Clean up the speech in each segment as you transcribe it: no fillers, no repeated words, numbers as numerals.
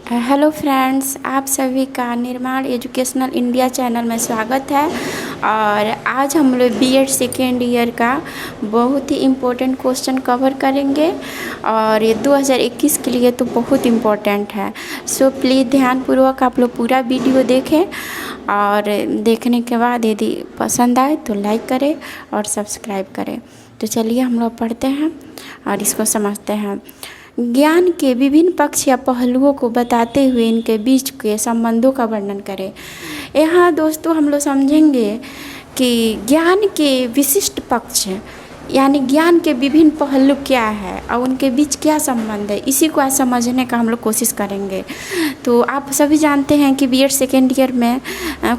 Hello friends, आप सभी का निर्माण एजुकेशनल इंडिया चैनल में स्वागत है। और आज हम लोग बीएड सेकेंड ईयर का बहुत ही इम्पोर्टेंट क्वेश्चन कवर करेंगे और ये 2021 के लिए तो बहुत इम्पोर्टेंट है। सो प्लीज़ ध्यानपूर्वक आप लोग पूरा वीडियो देखें और देखने के बाद यदि पसंद आए तो लाइक करें और सब्सक्राइब करें। तो चलिए हम लोग पढ़ते हैं और इसको समझते हैं। ज्ञान के विभिन्न पक्ष या पहलुओं को बताते हुए इनके बीच के संबंधों का वर्णन करें। यहाँ दोस्तों हम लोग समझेंगे कि ज्ञान के विशिष्ट पक्ष यानी ज्ञान के विभिन्न पहलू क्या है और उनके बीच क्या संबंध है, इसी को आज समझने का हम लोग कोशिश करेंगे। तो आप सभी जानते हैं कि बीएड सेकेंड ईयर में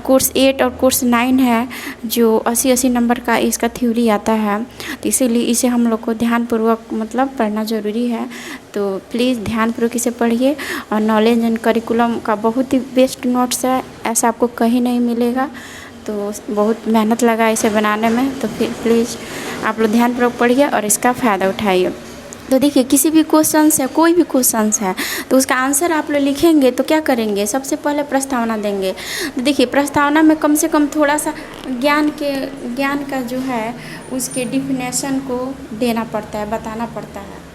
कोर्स 8 और कोर्स 9 है, जो 80-80 नंबर का इसका थ्योरी आता है। तो इसीलिए इसे हम लोग को ध्यानपूर्वक पढ़ना ज़रूरी है। तो प्लीज़ ध्यानपूर्वक इसे पढ़िए और नॉलेज एंड करिकुलम का बहुत ही बेस्ट नोट्स है, ऐसा आपको कहीं नहीं मिलेगा। तो बहुत मेहनत लगा इसे बनाने में, तो फिर प्लीज़ आप लोग ध्यानपूर्वक पढ़िए और इसका फ़ायदा उठाइए। तो देखिए, किसी भी क्वेश्चंस है, कोई भी क्वेश्चंस है तो उसका आंसर आप लोग लिखेंगे तो क्या करेंगे, सबसे पहले प्रस्तावना देंगे। तो देखिए, प्रस्तावना में कम से कम थोड़ा सा ज्ञान का जो है उसके डिफिनेशन को देना पड़ता है, बताना पड़ता है।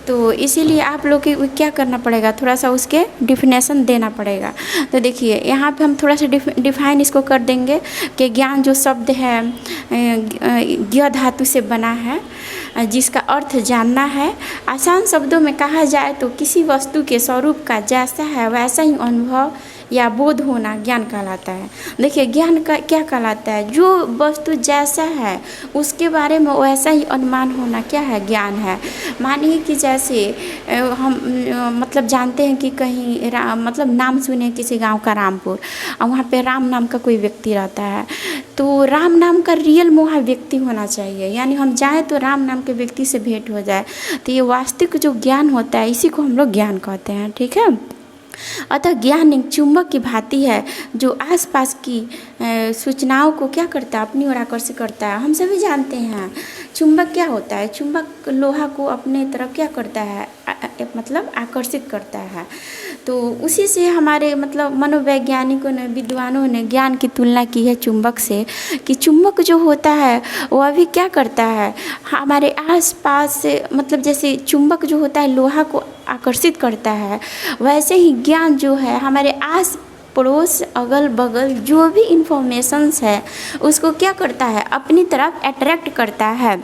तो इसीलिए आप लोग को क्या करना पड़ेगा, थोड़ा सा उसके डिफिनेशन देना पड़ेगा। तो देखिए, यहाँ पे हम थोड़ा सा डिफाइन इसको कर देंगे कि ज्ञान जो शब्द है ज्ञ धातु से बना है, जिसका अर्थ जानना है। आसान शब्दों में कहा जाए तो किसी वस्तु के स्वरूप का जैसा है वैसा ही अनुभव या बोध होना ज्ञान कहलाता है। देखिए, ज्ञान का क्या कहलाता है, जो वस्तु जैसा है उसके बारे में वैसा ही अनुमान होना क्या है, ज्ञान है। मानिए कि जैसे हम जानते हैं कि कहीं नाम सुने किसी गांव का रामपुर, और वहाँ पे राम नाम का कोई व्यक्ति रहता है। तो राम नाम का रियल वहाँ व्यक्ति होना चाहिए, यानी हम जाएँ तो राम नाम के व्यक्ति से भेंट हो जाए। तो ये वास्तविक जो ज्ञान होता है इसी को हम लोग ज्ञान कहते हैं, ठीक है। अतः ज्ञान एक चुंबक की भांति है जो आसपास की सूचनाओं को क्या करता है, अपनी ओर आकर्षित करता है। हम सभी जानते हैं चुंबक क्या होता है। चुंबक लोहा को अपने तरफ क्या करता है, आकर्षित करता है। तो उसी से हमारे मनोवैज्ञानिकों ने, विद्वानों ने ज्ञान की तुलना की है चुंबक से, कि चुंबक जो होता है वह भी क्या करता है, हमारे आसपास से जैसे चुंबक जो होता है लोहा को आकर्षित करता है, वैसे ही ज्ञान जो है हमारे आस पड़ोस अगल बगल जो भी इंफॉर्मेशंस है उसको क्या करता है, अपनी तरफ अट्रैक्ट करता है।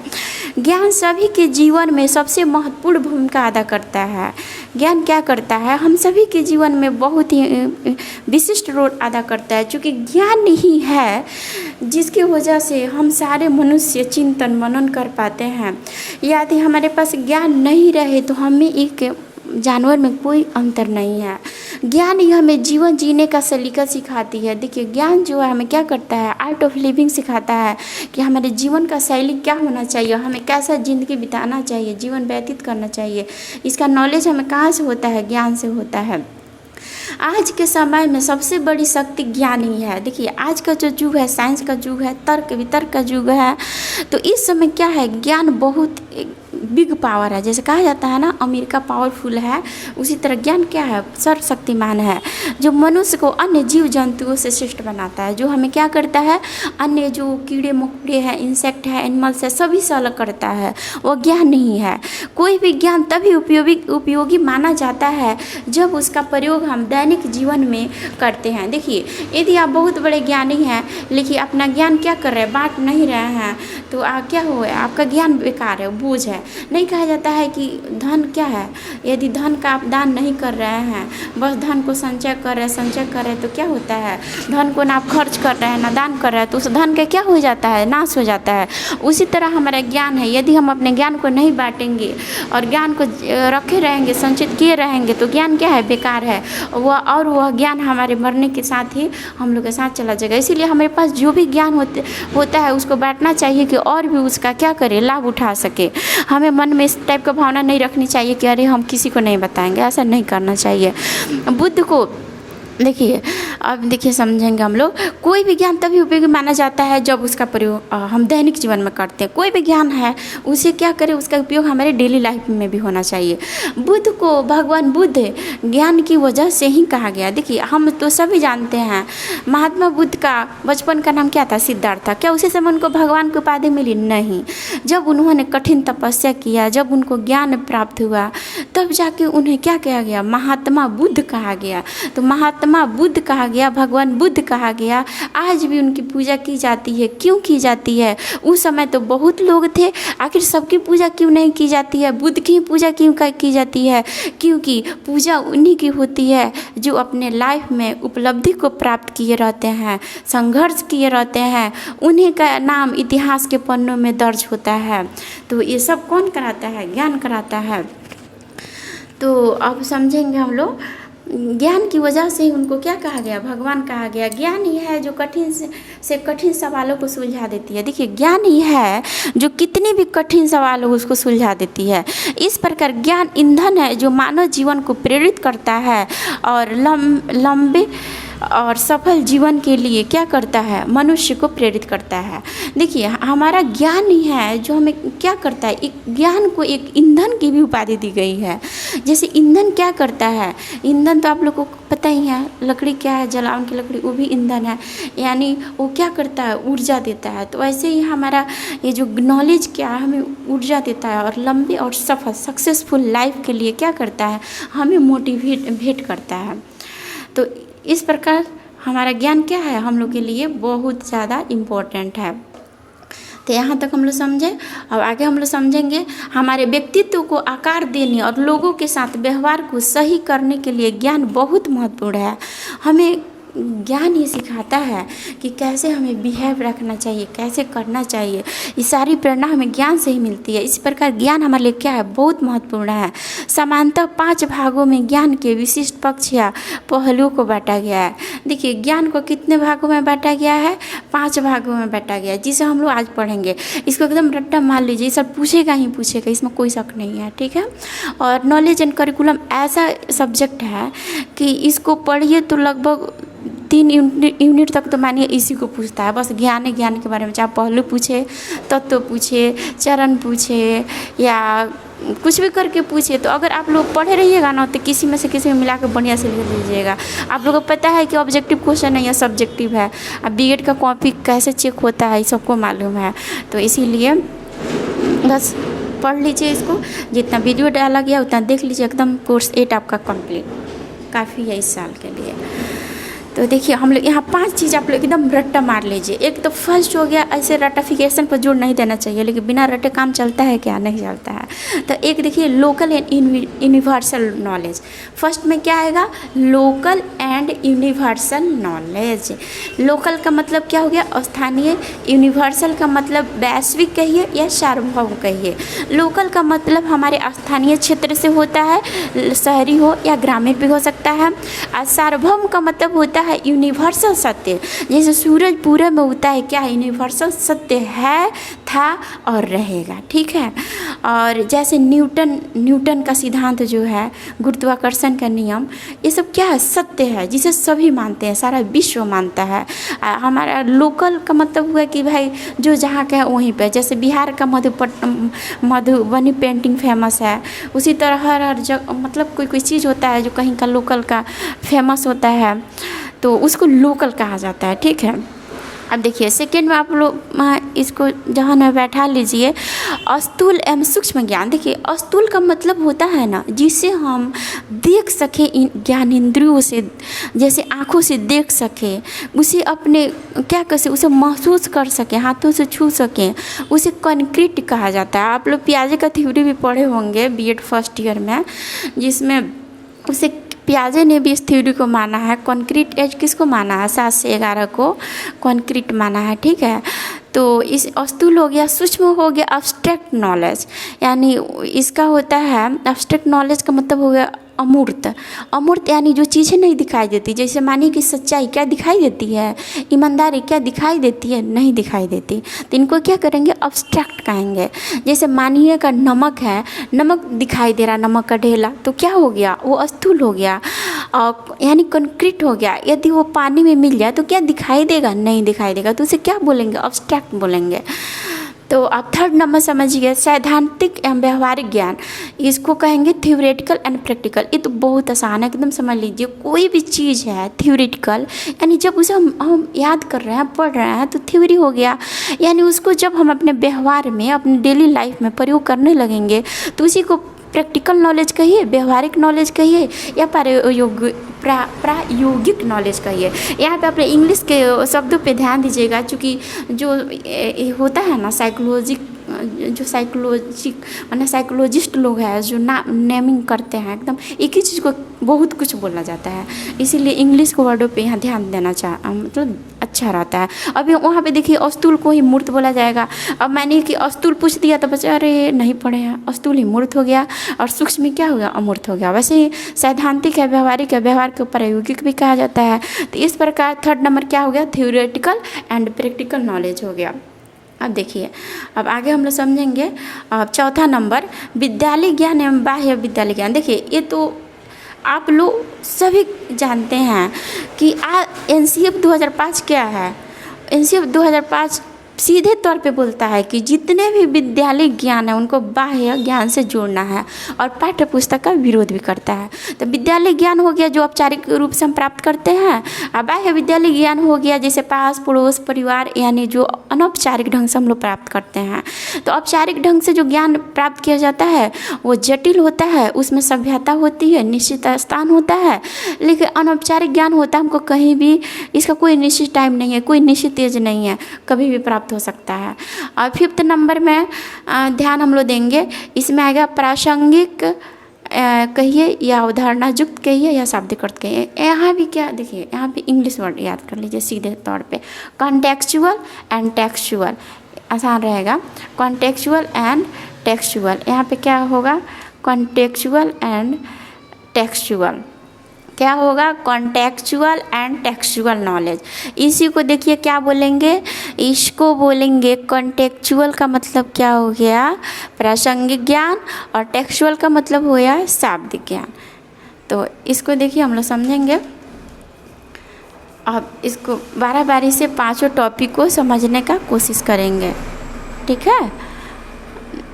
ज्ञान सभी के जीवन में सबसे महत्वपूर्ण भूमिका अदा करता है। ज्ञान क्या करता है, हम सभी के जीवन में बहुत ही विशिष्ट रोल अदा करता है, क्योंकि ज्ञान ही है जिसकी वजह से हम सारे मनुष्य चिंतन मनन कर पाते हैं। यदि हमारे पास ज्ञान नहीं रहे तो हमें एक जानवर में कोई अंतर नहीं है। ज्ञान ही हमें जीवन जीने का सलीका सिखाती है। देखिए, ज्ञान जो है हमें क्या करता है, आर्ट ऑफ लिविंग सिखाता है कि हमारे जीवन का शैली क्या होना चाहिए, हमें कैसा ज़िंदगी बिताना चाहिए, जीवन व्यतीत करना चाहिए। इसका नॉलेज हमें कहाँ से होता है, ज्ञान से होता है। आज के समय में सबसे बड़ी शक्ति ज्ञान ही है। देखिए, आज का जो युग है साइंस का युग है, तर्क वितर्क का युग है। तो इस समय क्या है, ज्ञान बहुत बिग पावर है। जैसे कहा जाता है ना, अमेरिका पावरफुल है, उसी तरह ज्ञान क्या है, सर्वशक्तिमान है, जो मनुष्य को अन्य जीव जंतुओं से श्रेष्ठ बनाता है, जो हमें क्या करता है, अन्य जो कीड़े मकोड़े हैं, इंसेक्ट है, एनिमल्स है, सभी से अलग करता है, वो ज्ञान नहीं है। कोई भी ज्ञान तभी उपयोगी माना जाता है जब उसका प्रयोग हम दैनिक जीवन में करते हैं। देखिए, यदि आप बहुत बड़े ज्ञानी हैं लेकिन अपना ज्ञान क्या कर रहे हैं, बांट नहीं रहे हैं, तो क्या हुआ, आपका ज्ञान बेकार है, बोझ है। नहीं कहा जाता है कि धन क्या है, यदि धन का आप दान नहीं कर रहे हैं, बस धन को संचय कर रहे तो क्या होता है, धन को ना आप खर्च कर रहे हैं ना दान कर रहे हैं, तो उस धन का क्या हो जाता है, नाश हो जाता है। उसी तरह हमारा ज्ञान है, यदि हम अपने ज्ञान को नहीं बांटेंगे और ज्ञान को रखे रहेंगे, संचित किए रहेंगे, तो ज्ञान क्या है, बेकार है। वह ज्ञान हमारे मरने के साथ ही हम लोग के साथ चला जाएगा। इसीलिए हमारे पास जो भी ज्ञान होता है उसको बांटना चाहिए कि और भी उसका क्या करे, लाभ उठा सके। हमें मन में इस टाइप का भावना नहीं रखनी चाहिए कि अरे हम किसी को नहीं बताएंगे, ऐसा नहीं करना चाहिए। बुद्ध को देखिए, अब देखिए समझेंगे हम लोग, कोई भी ज्ञान तभी उपयोगी माना जाता है जब उसका प्रयोग हम दैनिक जीवन में करते हैं। कोई भी ज्ञान है उसे क्या करें, उसका उपयोग हमारे डेली लाइफ में भी होना चाहिए। बुद्ध को भगवान बुद्ध ज्ञान की वजह से ही कहा गया। देखिए हम तो सभी जानते हैं महात्मा बुद्ध का बचपन का नाम क्या था, सिद्धार्थ था। क्या उसी समय उनको भगवान की उपाधि मिली? नहीं। जब उन्होंने कठिन तपस्या किया, जब उनको ज्ञान प्राप्त हुआ, तब जाके उन्हें क्या कहा गया, महात्मा बुद्ध कहा गया। तो महात्मा बुद्ध कहा गया, भगवान बुद्ध कहा गया। आज भी उनकी पूजा की जाती है। क्यों की जाती है? उस समय तो बहुत लोग थे, आखिर सबकी पूजा क्यों नहीं की जाती है? बुद्ध की पूजा क्यों की जाती है? क्योंकि पूजा उन्हीं की होती है जो अपने लाइफ में उपलब्धि को प्राप्त किए रहते हैं, संघर्ष किए रहते हैं, उन्हीं का नाम इतिहास के पन्नों में दर्ज होता है। तो ये सब कौन कराता है? ज्ञान कराता है। तो अब समझेंगे हम लोग, ज्ञान की वजह से ही उनको क्या कहा गया, भगवान कहा गया। ज्ञान ही है जो कठिन से कठिन सवालों को सुलझा देती है। देखिए ज्ञान ही है जो कितनी भी कठिन सवाल हो उसको सुलझा देती है। इस प्रकार ज्ञान ईंधन है जो मानव जीवन को प्रेरित करता है और लंबे और सफल जीवन के लिए क्या करता है, मनुष्य को प्रेरित करता है। देखिए हमारा ज्ञान ही है जो हमें क्या करता है, एक ज्ञान को एक ईंधन की भी उपाधि दी गई है। जैसे ईंधन क्या करता है, ईंधन तो आप लोगों को पता ही है, लकड़ी क्या है, जलावन की लकड़ी, वो भी ईंधन है, यानी वो क्या करता है, ऊर्जा देता है। तो ऐसे ही हमारा ये जो नॉलेज क्या है, हमें ऊर्जा देता है और लंबी और सफल सक्सेसफुल लाइफ के लिए क्या करता है, हमें मोटिवेट करता है। तो इस प्रकार हमारा ज्ञान क्या है, हम लोग के लिए बहुत ज़्यादा इम्पोर्टेंट है। तो यहाँ तक हम लोग समझे। अब आगे हम लोग समझेंगे हमारे व्यक्तित्व को आकार देने और लोगों के साथ व्यवहार को सही करने के लिए ज्ञान बहुत महत्वपूर्ण है। हमें ज्ञान ये सिखाता है कि कैसे हमें बिहेव रखना चाहिए, कैसे करना चाहिए। ये सारी प्रेरणा हमें ज्ञान से ही मिलती है। इस प्रकार ज्ञान हमारे लिए क्या है, बहुत महत्वपूर्ण है। सामान्यतः 5 भागों में ज्ञान के विशिष्ट पक्ष या पहलुओं को बांटा गया है। देखिए ज्ञान को कितने भागों में बांटा गया है, 5 भागों में बांटा गया है, जिसे हम लोग आज पढ़ेंगे। इसको एकदम रट्टा मार लीजिए, सब पूछेगा ही पूछेगा, इसमें कोई शक नहीं है, ठीक है। और नॉलेज एंड करिकुलम ऐसा सब्जेक्ट है कि इसको पढ़िए तो लगभग 3 यूनिट तक तो मानिए इसी को पूछता है, बस ज्ञान के बारे में। चाहे पहलू पूछे, तत्व पूछे, चरण पूछे या कुछ भी करके पूछे। तो अगर आप लोग पढ़े रहिएगा ना तो किसी में मिला कर बढ़िया से लिख लीजिएगा। आप लोगों को पता है कि ऑब्जेक्टिव क्वेश्चन है या सब्जेक्टिव है। अब बीएड का कॉपी कैसे चेक होता है सबको मालूम है। तो इसीलिए बस पढ़ लीजिए इसको, जितना वीडियो डाला गया उतना देख लीजिए। एकदम कोर्स 8 आपका कंप्लीट काफ़ी है इस साल के लिए। तो देखिए हम लोग यहाँ 5 चीज़ आप लोग एकदम रट्टा मार लीजिए। एक तो फर्स्ट हो गया, ऐसे रट्टाफिकेशन पर जोर नहीं देना चाहिए, लेकिन बिना रट्टे काम चलता है क्या, नहीं चलता है। तो एक देखिए local and universal knowledge. First में क्या आएगा, local and universal knowledge. Local का मतलब क्या हो गया, स्थानीय। यूनिवर्सल का मतलब वैश्विक कहिए या सार्वभौम कहिए। लोकल का मतलब हमारे स्थानीय क्षेत्र से होता है, शहरी हो या ग्रामीण भी हो सकता है। और सार्वभौम का मतलब होता है यूनिवर्सल सत्य। जैसे सूरज पूरब में उगता है, क्या यूनिवर्सल सत्य है, था और रहेगा, ठीक है। और जैसे न्यूटन का सिद्धांत जो है, गुरुत्वाकर्षण का नियम, ये सब क्या है, सत्य है, जिसे सभी मानते हैं, सारा विश्व मानता है। हमारा लोकल का मतलब हुआ कि भाई जो जहाँ का है वहीं पे। जैसे बिहार का मधुबनी पेंटिंग फेमस है, उसी तरह हर जगह मतलब कोई चीज़ होता है जो कहीं का लोकल का फेमस होता है, तो उसको लोकल कहा जाता है, ठीक है। अब देखिए सेकेंड में आप लोग इसको जहाँ न बैठा लीजिए, स्थूल एवं सूक्ष्म ज्ञान। देखिए स्थूल का मतलब होता है ना, जिसे हम देख सकें ज्ञान इंद्रियों से, जैसे आँखों से देख सकें, उसे अपने क्या कर सकें, उसे महसूस कर सकें, हाथों से छू सकें, उसे कॉन्क्रीट कहा जाता है। आप लोग पियाजे का थ्योरी भी पढ़े होंगे बीएड फर्स्ट ईयर में, जिसमें उसे पियाजे ने भी इस थ्योरी को माना है। कॉन्क्रीट एज किसको माना है, 7 से 11 को कॉन्क्रीट माना है, ठीक है। तो इस स्थूल हो गया। सूक्ष्म हो गया अब्स्ट्रैक्ट नॉलेज, यानी इसका होता है अब्स्ट्रैक्ट नॉलेज का मतलब हो गया अमूर्त। अमूर्त यानी जो चीज़ें नहीं दिखाई देती। जैसे मानिए कि सच्चाई क्या दिखाई देती है, ईमानदारी क्या दिखाई देती है, नहीं दिखाई देती। तो इनको क्या करेंगे, अब्स्ट्रैक्ट कहेंगे। जैसे मानिए का नमक है, नमक दिखाई दे रहा, नमक का ढेला, तो क्या हो गया, वो स्थूल हो गया। यानी कंक्रीट हो गया। यदि वो पानी में मिल जाए तो क्या दिखाई देगा? नहीं दिखाई देगा, तो उसे क्या बोलेंगे? अब्स्ट्रैक्ट बोलेंगे। तो आप थर्ड नंबर समझिए, सैद्धांतिक एवं व्यवहारिक ज्ञान, इसको कहेंगे थ्योरेटिकल एंड प्रैक्टिकल। ये तो बहुत आसान है, एकदम समझ लीजिए। कोई भी चीज़ है थ्योरेटिकल, यानी जब उसे हम याद कर रहे हैं, पढ़ रहे हैं, तो थ्योरी हो गया। यानी उसको जब हम अपने व्यवहार में, अपने डेली लाइफ में प्रयोग करने लगेंगे तो उसी को प्रैक्टिकल नॉलेज कहिए, व्यवहारिक नॉलेज कहिए, या प्रायोगिक नॉलेज कहिए। यहाँ पे अपने इंग्लिश के शब्दों पे ध्यान दीजिएगा, क्योंकि जो होता है ना साइकोलॉजिस्ट लोग हैं जो नेमिंग करते हैं, एकदम एक ही चीज़ को बहुत कुछ बोला जाता है, इसीलिए इंग्लिश के वर्डों पे यहाँ ध्यान देना मतलब अच्छा रहता है। अभी वहाँ पे देखिए अस्तूल को ही मूर्त बोला जाएगा। अब मैंने कि अस्तूल पूछ दिया तो बच्चा अरे नहीं पढ़े हैं, अस्तूल ही मूर्त हो गया, और सूक्ष्म में क्या हो गया? अमूर्त हो गया। वैसे ही सैद्धांतिक है, व्यवहारिक है, व्यवहार को प्रायोगिक भी कहा जाता है। तो इस प्रकार थर्ड नंबर क्या हो गया? थ्योरेटिकल एंड प्रैक्टिकल नॉलेज हो गया। अब देखिए, अब आगे हम लोग समझेंगे। अब चौथा नंबर विद्यालय ज्ञान एवं बाह्य विद्यालय ज्ञान। देखिए ये तो आप लोग सभी जानते हैं कि NCF 2005 क्या है। NCF 2005 सीधे तौर पे बोलता है कि जितने भी विद्यालय ज्ञान है उनको बाह्य ज्ञान से जोड़ना है, और पाठ्य पुस्तक का विरोध भी करता है। तो विद्यालय ज्ञान हो गया जो औपचारिक रूप से हम प्राप्त करते हैं, और बाह्य विद्यालय ज्ञान हो गया जैसे पास पड़ोस परिवार, यानी जो अनौपचारिक ढंग से हम लोग प्राप्त करते हैं। तो औपचारिक ढंग से जो ज्ञान प्राप्त किया जाता है वो जटिल होता है, उसमें सभ्यता होती है, निश्चित स्थान होता है। लेकिन अनौपचारिक ज्ञान होता है हमको कहीं भी, इसका कोई निश्चित टाइम नहीं है, कोई निश्चित एज नहीं है, कभी भी प्राप्त हो सकता है। और फिफ्थ नंबर में ध्यान हम लोग देंगे, इसमें आएगा प्रासंगिक कहिए, या उदाहरणा युक्त कहिए, या शाब्दिक अर्थ कहिए। यहाँ भी क्या देखिए, यहाँ पे इंग्लिश वर्ड याद कर लीजिए सीधे तौर पे, कॉन्टेक्चुअल एंड टेक्सचुअल, आसान रहेगा। कॉन्टेक्चुअल एंड टेक्सचुअल, यहाँ पे क्या होगा? कॉन्टेक्चुअल एंड टेक्सचुअल क्या होगा? Contextual and textual knowledge. इसी को देखिए क्या बोलेंगे? इसको बोलेंगे कॉन्टेक्चुअल का मतलब क्या हो गया? प्रासंगिक ज्ञान, और टेक्सचुअल का मतलब हो गया शाब्दिक ज्ञान। तो इसको देखिए हम लोग समझेंगे। अब इसको बारी से पांचों टॉपिक को समझने का कोशिश करेंगे, ठीक है।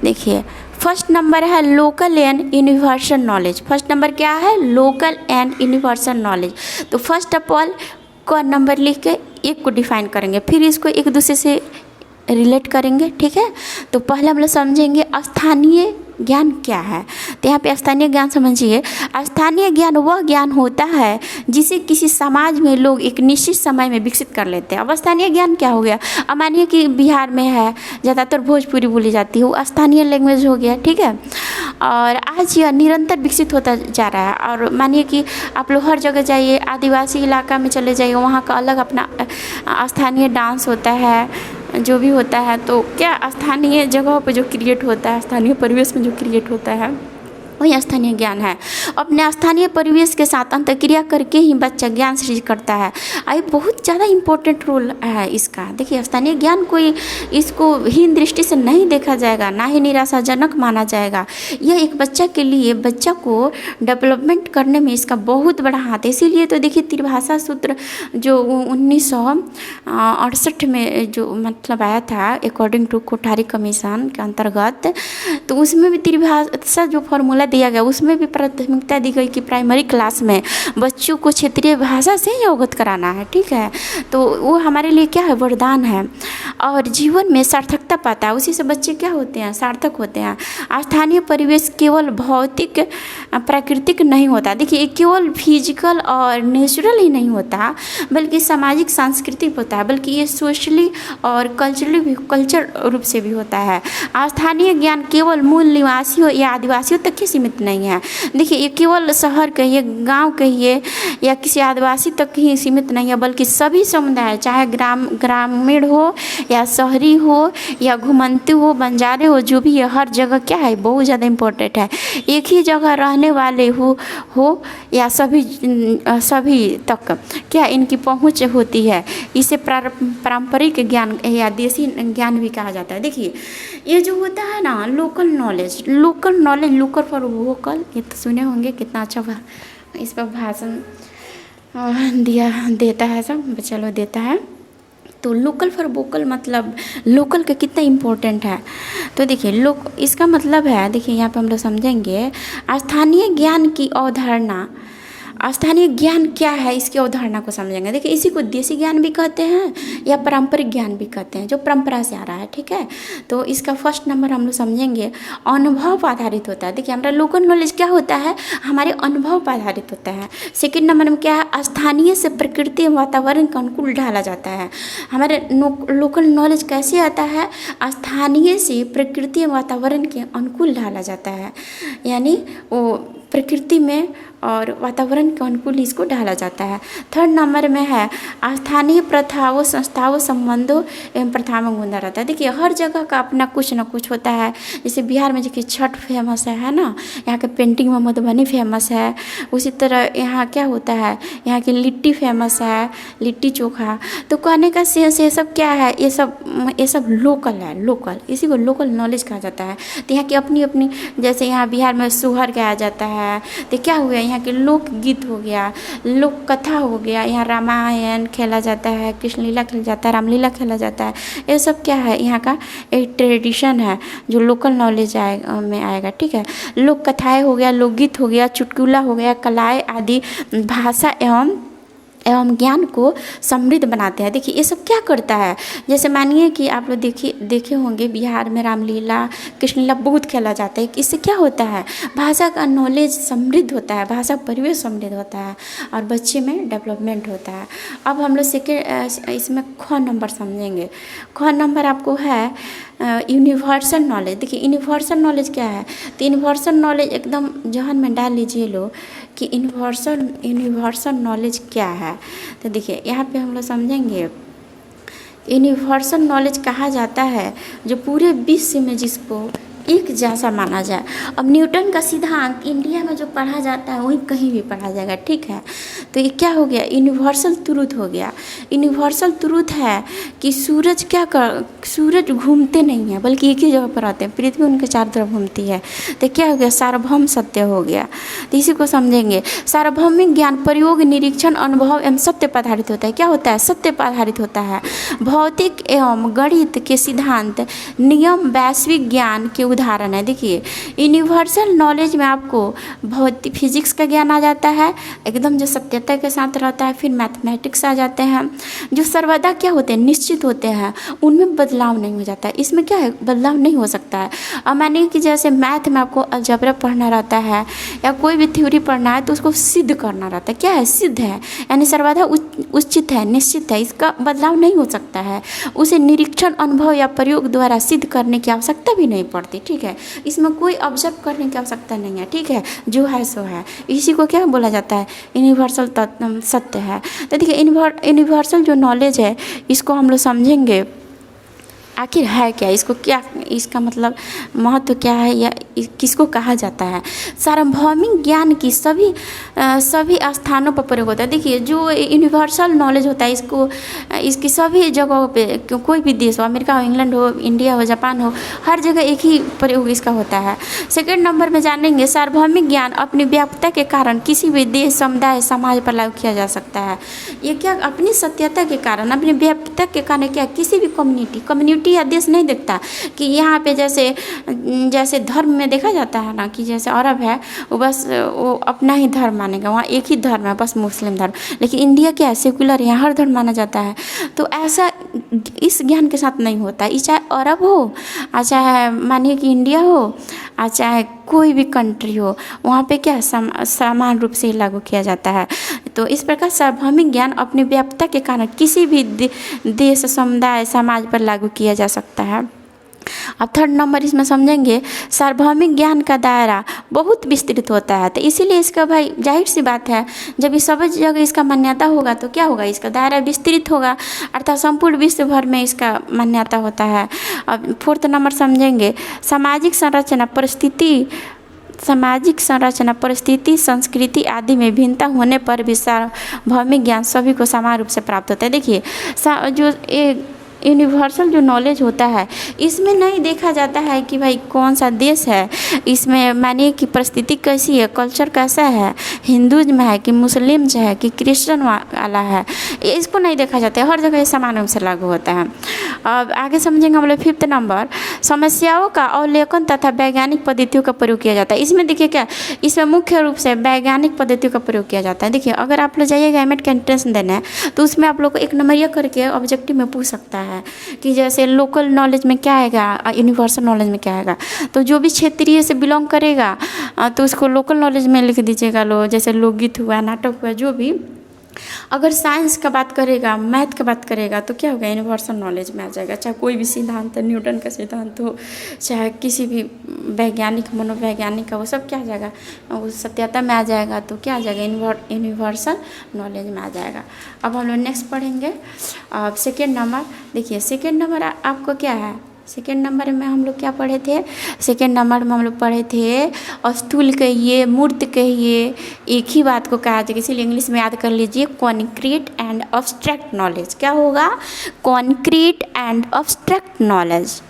देखिए फर्स्ट नंबर है local and universal knowledge. First number क्या है? Local and universal knowledge. तो फर्स्ट ऑफ ऑल को नंबर लिख के एक को डिफाइन करेंगे, फिर इसको एक दूसरे से रिलेट करेंगे, ठीक है। तो पहले हम लोग समझेंगे स्थानीय ज्ञान क्या है। तो यहाँ पे स्थानीय ज्ञान समझिए। स्थानीय ज्ञान वह ज्ञान होता है जिसे किसी समाज में लोग एक निश्चित समय में विकसित कर लेते हैं। अब स्थानीय ज्ञान क्या हो गया? अब मानिए कि बिहार में है, ज़्यादातर भोजपुरी बोली जाती है, वो स्थानीय लैंग्वेज हो गया, ठीक है। और आज यह निरंतर विकसित होता जा रहा है। और मानिए कि आप लोग हर जगह जाइए, आदिवासी इलाका में चले जाइए, वहाँ का अलग अपना स्थानीय डांस होता है, जो भी होता है। तो क्या स्थानीय जगहों पर जो क्रिएट होता है, स्थानीय परिवेश में जो क्रिएट होता है, वही स्थानीय ज्ञान है। अपने स्थानीय परिवेश के साथ अंतर्क्रिया करके ही बच्चा ज्ञान सृजित करता है। ये बहुत ज़्यादा इम्पोर्टेंट रोल है इसका। देखिए स्थानीय ज्ञान कोई इसको हीन दृष्टि से नहीं देखा जाएगा, ना ही निराशाजनक माना जाएगा। यह एक बच्चा के लिए, बच्चा को डेवलपमेंट करने में इसका बहुत बड़ा हाथ है। इसीलिए तो देखिए त्रिभाषा सूत्र जो 1968 में जो मतलब आया था अकॉर्डिंग टू कोठारी कमीशन के अंतर्गत, तो उसमें भी त्रिभाषा जो फॉर्मूला दिया गया उसमें भी प्राथमिकता दी गई कि प्राइमरी क्लास में बच्चों को क्षेत्रीय भाषा से ही अवगत कराना है, ठीक है। तो वो हमारे लिए क्या है? वरदान है, और जीवन में सार्थकता पाता है। उसी से बच्चे क्या होते हैं? सार्थक होते हैं। स्थानीय परिवेश केवल भौतिक प्राकृतिक नहीं होता। देखिए केवल फिजिकल और नेचुरल ही नहीं होता, बल्कि सामाजिक सांस्कृतिक होता है, बल्कि ये सोशली और कल्चर रूप से भी होता है। स्थानीय ज्ञान केवल मूल निवासियों या आदिवासियों तक ही सीमित नहीं है। देखिए ये केवल शहर कहिए, गांव कहिए, या किसी आदिवासी तक ही सीमित नहीं है, बल्कि सभी समुदाय, चाहे ग्रामीण हो या शहरी हो या घुमंतु हो, बंजारे हो, जो भी है, हर जगह क्या है? बहुत ज़्यादा इम्पोर्टेंट है। एक ही जगह रहने वाले हो या सभी तक क्या इनकी पहुँच होती है। इसे पारंपरिक ज्ञान या देसी ज्ञान भी कहा जाता है। देखिए ये जो होता है ना लोकल नॉलेज फॉर वोकल, ये तो सुने होंगे, कितना अच्छा इस पर भाषण देता है सब, चलो देता है। तो लोकल फॉर वोकल मतलब लोकल का कितना इम्पोर्टेंट है। तो देखिए इसका मतलब है, देखिए यहाँ पे हम लोग समझेंगे स्थानीय ज्ञान की अवधारणा। स्थानीय ज्ञान क्या है, इसकी अवधारणा को समझेंगे। देखिए इसी को देसी ज्ञान भी कहते हैं या पारंपरिक ज्ञान भी कहते हैं, जो परंपरा से आ रहा है, ठीक है। तो इसका फर्स्ट नंबर हम लोग समझेंगे अनुभव पर आधारित होता है। देखिए हमारा लोकल नॉलेज क्या होता है, हमारे अनुभव पर आधारित होता है। सेकेंड नंबर में क्या है, स्थानीय से प्रकृति एवं वातावरण के अनुकूल ढाला जाता है। हमारे लोकल नॉलेज कैसे आता है, स्थानीय से प्रकृति एवं वातावरण के अनुकूल ढाला जाता है, यानी वो प्रकृति में और वातावरण के अनुकूल इसको ढाला जाता है। थर्ड नंबर में है स्थानीय प्रथाओं, संस्थाओं, संबंधों एवं प्रथाओं में गूंजा रहता है। देखिए हर जगह का अपना कुछ ना कुछ होता है। जैसे बिहार में देखिए छठ फेमस है ना, यहाँ के पेंटिंग में मधुबनी फेमस है। उसी तरह यहाँ क्या होता है, यहाँ की लिट्टी फेमस है, लिट्टी चोखा। तो कहने का सेंस ये सब क्या है, ये सब लोकल है, लोकल, इसी को लोकल नॉलेज कहा जाता है। तो यहाँ की अपनी अपनी, जैसे यहाँ बिहार में सोहर गाया जाता है, तो क्या हुआ, यहाँ के लोकगीत हो गया, लोक कथा हो गया, यहाँ रामायण खेला जाता है, कृष्ण लीला खेला जाता है, रामलीला खेला जाता है। ये सब क्या है, यहाँ का एक ट्रेडिशन है जो लोकल नॉलेज में आएगा, ठीक है। लोक कथाएँ हो गया, लोकगीत हो गया, चुटकुला हो गया, कलाएँ आदि भाषा एवं ज्ञान को समृद्ध बनाते हैं। देखिए ये सब क्या करता है, जैसे मानिए कि आप लोग देखे होंगे बिहार में रामलीला, कृष्ण लीला बहुत खेला जाता है। इससे क्या होता है, भाषा का नॉलेज समृद्ध होता है, भाषा परिवेश समृद्ध होता है और बच्चे में डेवलपमेंट होता है। अब हम लोग इसमें ख नंबर समझेंगे। ख नंबर आपको है यूनिवर्सल नॉलेज। देखिए यूनिवर्सल नॉलेज क्या है, तो यूनिवर्सल नॉलेज एकदम जहन में डाल लीजिए लोग कि यूनिवर्सल नॉलेज क्या है। तो देखिए यहाँ पे हम लोग समझेंगे यूनिवर्सल नॉलेज कहा जाता है जो पूरे विश्व में जिसको एक जैसा माना जाए। अब न्यूटन का सिद्धांत इंडिया में जो पढ़ा जाता है वही कहीं भी पढ़ा जाएगा, ठीक है। तो ये क्या हो गया, यूनिवर्सल ट्रूथ हो गया। यूनिवर्सल ट्रूथ है कि सूरज घूमते नहीं है बल्कि एक ही जगह पर आते हैं, पृथ्वी उनके चारों तरफ घूमती है। तो क्या हो गया, सार्वभौम सत्य हो गया। तो इसी को समझेंगे। सार्वभौमिक ज्ञान प्रयोग, निरीक्षण, अनुभव एवं सत्य पर आधारित होता है। क्या होता है, सत्य पर आधारित होता है। भौतिक एवं गणित के सिद्धांत, नियम, वैश्विक ज्ञान के उदाहरण है। देखिए यूनिवर्सल नॉलेज में आपको भौतिक फिजिक्स का ज्ञान आ जाता है एकदम जो सत्यता के साथ रहता है। फिर मैथमेटिक्स आ जाते हैं जो सर्वदा क्या होते हैं, निश्चित होते हैं, उनमें बदलाव नहीं हो जाता है। इसमें क्या है, बदलाव नहीं हो सकता है। अब मानिए कि जैसे मैथ में आपको अलजेब्रा पढ़ना रहता है या कोई भी थ्योरी पढ़ना है तो उसको सिद्ध करना रहता है। क्या है, सिद्ध है, यानी सर्वदा उचित है, निश्चित है, इसका बदलाव नहीं हो सकता है। उसे निरीक्षण, अनुभव या प्रयोग द्वारा सिद्ध करने की आवश्यकता भी नहीं पड़ती, ठीक है। इसमें कोई ऑब्जर्व करने की आवश्यकता नहीं है, ठीक है, जो है सो है। इसी को क्या बोला जाता है, यूनिवर्सल सत्य है। तो देखिए यूनिवर्सल जो नॉलेज है इसको हम लोग समझेंगे आखिर है क्या, इसको क्या, इसका मतलब महत्व क्या है या किसको कहा जाता है। सार्वभौमिक ज्ञान की सभी स्थानों पर प्रयोग होता है। देखिए जो यूनिवर्सल नॉलेज होता है इसकी सभी जगहों पे, कोई भी देश हो, अमेरिका हो, इंग्लैंड हो, इंडिया हो, जापान हो, हर जगह एक ही प्रयोग इसका होता है। सेकेंड नंबर में जानेंगे सार्वभौमिक ज्ञान अपनी व्यापकता के कारण किसी भी देश, समुदाय, समाज पर लागू किया जा सकता है। ये क्या, अपनी सत्यता के कारण, अपनी व्यापकता के कारण क्या, किसी भी कम्युनिटी या देश नहीं देखता कि यहाँ पे जैसे धर्म में देखा जाता है ना कि जैसे अरब है वो अपना ही धर्म मानेगा, वहाँ एक ही धर्म है बस मुस्लिम धर्म। लेकिन इंडिया क्या है, सेकुलर, यहाँ हर धर्म माना जाता है। तो ऐसा इस ज्ञान के साथ नहीं होता। ये चाहे अरब हो, चाहे मानिए कि इंडिया हो, चाहे कोई भी कंट्री हो, वहाँ पे क्या समान रूप से लागू किया जाता है। तो इस प्रकार सार्वभौमिक ज्ञान अपनी व्यापकता के कारण किसी भी देश, समुदाय, समाज पर लागू किया जा सकता है। अब थर्ड नंबर इसमें समझेंगे सार्वभौमिक ज्ञान का दायरा बहुत विस्तृत होता है। तो इसीलिए इसका भाई जाहिर सी बात है जब ये सब जगह इसका मान्यता होगा तो क्या होगा, इसका दायरा विस्तृत होगा, अर्थात संपूर्ण विश्व भर में इसका मान्यता होता है। अब फोर्थ नंबर समझेंगे सामाजिक परिस्थिति, संस्कृति आदि में भिन्नता होने पर भी सार्वभौमिक ज्ञान सभी को समान रूप से प्राप्त होता है। देखिए जो यूनिवर्सल जो नॉलेज होता है इसमें नहीं देखा जाता है कि भाई कौन सा देश है, इसमें मानिए कि परिस्थिति कैसी है, कल्चर कैसा है, हिंदुज़्म है कि मुस्लिम्स है कि क्रिश्चियन वाला है, इसको नहीं देखा जाता है। हर जगह ये समान रूप से लागू होता है। अब आगे समझेंगे हम लोग 5th नंबर, समस्याओं का अवलोकन तथा वैज्ञानिक पद्धतियों का प्रयोग किया जाता है। इसमें देखिए क्या, इसमें मुख्य रूप से वैज्ञानिक पद्धतियों का प्रयोग किया जाता है। देखिए अगर आप लोग जाइएगा एमएड का एंट्रेंस देने तो उसमें आप लोग को 1 नंबरिया करके ऑब्जेक्टिव में पूछ सकता है कि जैसे लोकल नॉलेज में क्या आएगा, यूनिवर्सल नॉलेज में क्या आएगा। तो जो भी क्षेत्रीय से बिलोंग करेगा तो उसको लोकल नॉलेज में लिख दीजिएगा। लो जैसे लोकगीत हुआ, नाटक हुआ, जो भी। अगर साइंस का बात करेगा, मैथ का बात करेगा तो क्या होगा, यूनिवर्सल नॉलेज में आ जाएगा। चाहे कोई भी सिद्धांत, न्यूटन का सिद्धांत हो, चाहे किसी भी वैज्ञानिक, मनोवैज्ञानिक का, वो सब क्या आ जाएगा, वो सत्यता में आ जाएगा। तो क्या आ जाएगा, यूनिवर्सल नॉलेज में आ जाएगा। अब हम लोग नेक्स्ट पढ़ेंगे। अब 2nd नंबर देखिए, 2nd नंबर आपको क्या है, 2nd नंबर में हम लोग क्या पढ़े थे, 2nd नंबर में हम लोग पढ़े थे स्थूल कहिए, मूर्त कहिए, एक ही बात को कहा जाएगा, इसीलिए इंग्लिश में याद कर लीजिए, कॉन्क्रीट एंड अब्स्ट्रैक्ट नॉलेज। क्या होगा, concrete and abstract knowledge,